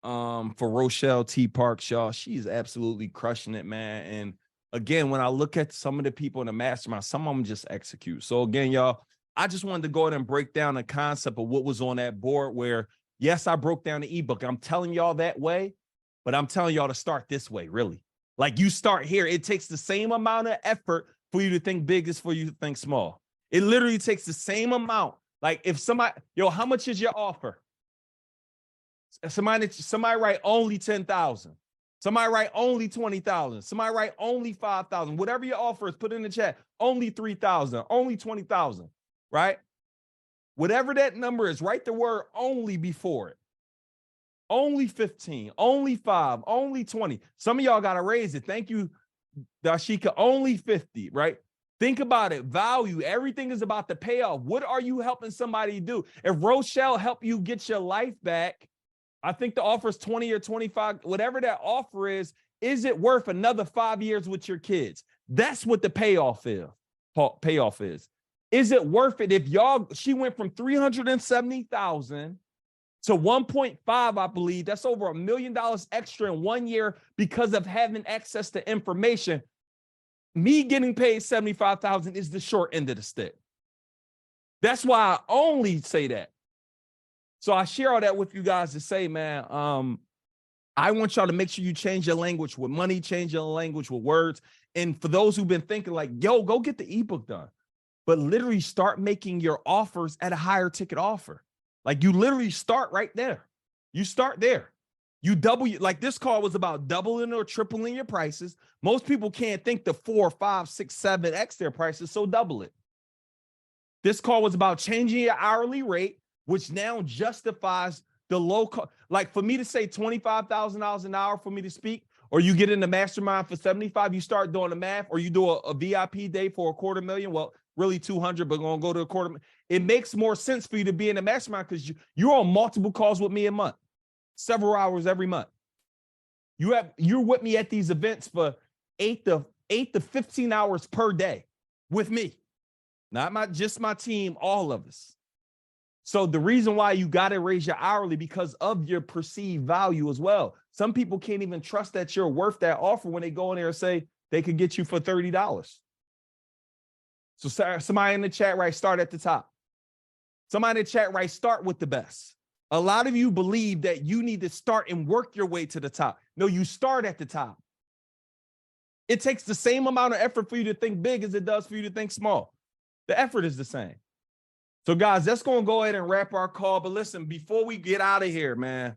for Rochelle T. Parks, y'all. She's absolutely crushing it, man. And again, when I look at some of the people in the mastermind, some of them just execute. So again, y'all, I just wanted to go ahead and break down the concept of what was on that board where, yes, I broke down the ebook. I'm telling y'all that way, but I'm telling y'all to start this way, really. Like, you start here. It takes the same amount of effort for you to think big as for you to think small. It literally takes the same amount. Like, if somebody, how much is your offer? Somebody write only 10,000. Somebody write only 20,000. Somebody write only 5,000. Whatever your offer is, put in the chat. Only 3,000. Only 20,000. Right? Whatever that number is, write the word only before it. Only 15. Only 5. Only 20. Some of y'all got to raise it. Thank you, Dashika. Only 50. Right? Think about it. Value. Everything is about the payoff. What are you helping somebody do? If Rochelle helped you get your life back, I think the offer is 20 or 25, whatever that offer is it worth another 5 years with your kids? That's what the payoff is. Is it worth it if she went from 370,000 to 1.5, I believe. That's over $1 million extra in 1 year because of having access to information. Me getting paid 75,000 is the short end of the stick. That's why I only say that. So I share all that with you guys to say, man, I want y'all to make sure you change your language with money, change your language with words. And for those who've been thinking like, yo, go get the ebook done. But literally start making your offers at a higher ticket offer. Like, you literally start right there. You start there. You double, like this call was about doubling or tripling your prices. Most people can't think the 4, 5, 6, 7x their prices, so double it. This call was about changing your hourly rate, which now justifies the low cost. Like, for me to say $25,000 an hour for me to speak, or you get in the mastermind for 75, you start doing the math, or you do a VIP day for $250,000. Well, really 200, but gonna go to $250,000. It makes more sense for you to be in the mastermind because you're on multiple calls with me a month, several hours every month. You're with me at these events for 8 to 15 hours per day with me. Not just my team, all of us. So the reason why you got to raise your hourly because of your perceived value as well. Some people can't even trust that you're worth that offer when they go in there and say they could get you for $30. So somebody in the chat, right, start at the top. Somebody in the chat, right, start with the best. A lot of you believe that you need to start and work your way to the top. No, you start at the top. It takes the same amount of effort for you to think big as it does for you to think small. The effort is the same. So guys, that's going to go ahead and wrap our call. But listen, before we get out of here, man,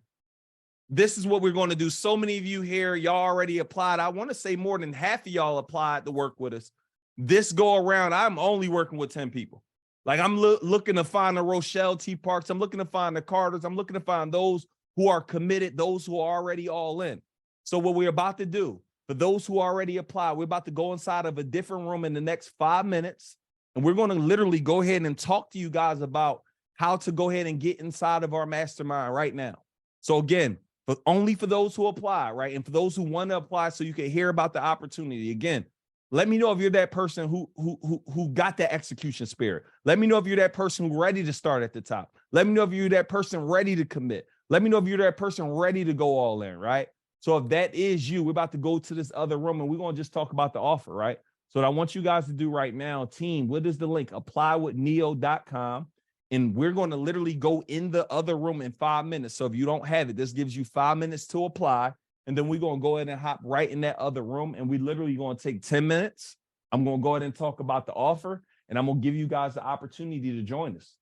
this is what we're going to do. So many of you here, y'all already applied. I want to say more than half of y'all applied to work with us. this go around, I'm only working with 10 people. Like I'm looking to find the Rochelle T. Parks. I'm looking to find the Carters. I'm looking to find those who are committed, those who are already all in. So what we're about to do, for those who already apply, we're about to go inside of a different room in the next 5 minutes. And we're going to literally go ahead and talk to you guys about how to go ahead and get inside of our mastermind right now. So again, but only for those who apply, right? And for those who want to apply so you can hear about the opportunity. Again, let me know if you're that person who got that execution spirit. Let me know if you're that person who ready to start at the top. Let me know if you're that person ready to commit. Let me know if you're that person ready to go all in, right? So if that is you, we're about to go to this other room and we're going to just talk about the offer, right? So what I want you guys to do right now, team, what is the link? Applywithneo.com. And we're going to literally go in the other room in 5 minutes. So if you don't have it, this gives you 5 minutes to apply. And then we're going to go ahead and hop right in that other room. And we literally going to take 10 minutes. I'm going to go ahead and talk about the offer. And I'm going to give you guys the opportunity to join us.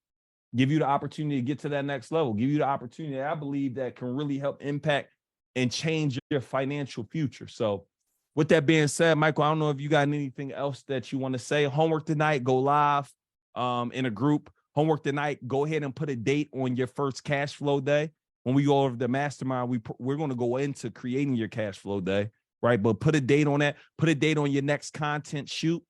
Give you the opportunity to get to that next level. Give you the opportunity, I believe, that can really help impact and change your financial future. So with that being said, Michael, I don't know if you got anything else that you want to say. Homework tonight, go live in a group. Homework tonight, go ahead and put a date on your first cash flow day. When we go over the mastermind, we're going to go into creating your cash flow day, right? But put a date on that. Put a date on your next content shoot,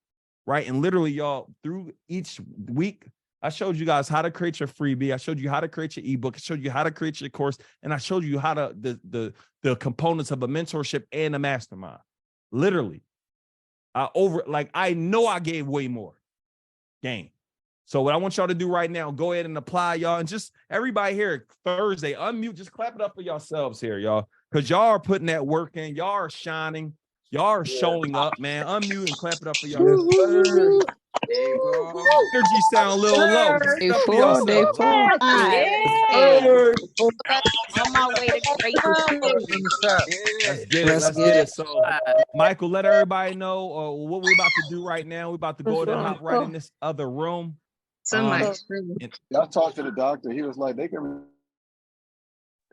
right? And literally, y'all, through each week, I showed you guys how to create your freebie. I showed you how to create your ebook. I showed you how to create your course. And I showed you how to the components of a mentorship and a mastermind. Literally, I know I gave way more game. So what I want y'all to do right now, go ahead and apply, y'all. And just everybody here, Thursday, unmute, just clap it up for yourselves here, y'all. Because y'all are putting that work in. Y'all are shining. Y'all are showing up, man. Unmute and clap it up for y'all. Energy sound a little low. Day Up for 4, yourselves. day 4. On my way to great. Let's get it. Let's get it. So, Michael, let everybody know what we're about to do right now. We're about to go ahead and hop right in this other room. Y'all talked to the doctor. He was like, they can. All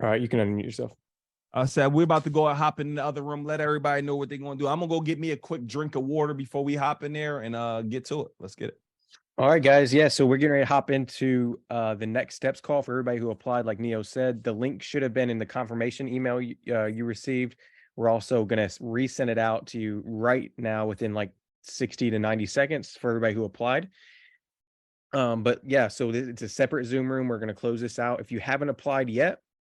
right, you can unmute yourself. I said we're about to go and hop in the other room. Let everybody know what they're going to do. I'm going to go get me a quick drink of water before we hop in there and get to it. Let's get it. All right, guys. Yeah, so we're getting ready to hop into the next steps call for everybody who applied. Like Neo said, the link should have been in the confirmation email you received. We're also going to resend it out to you right now within like 60 to 90 seconds for everybody who applied. But yeah, so it's a separate Zoom room. We're going to close this out. If you haven't applied yet,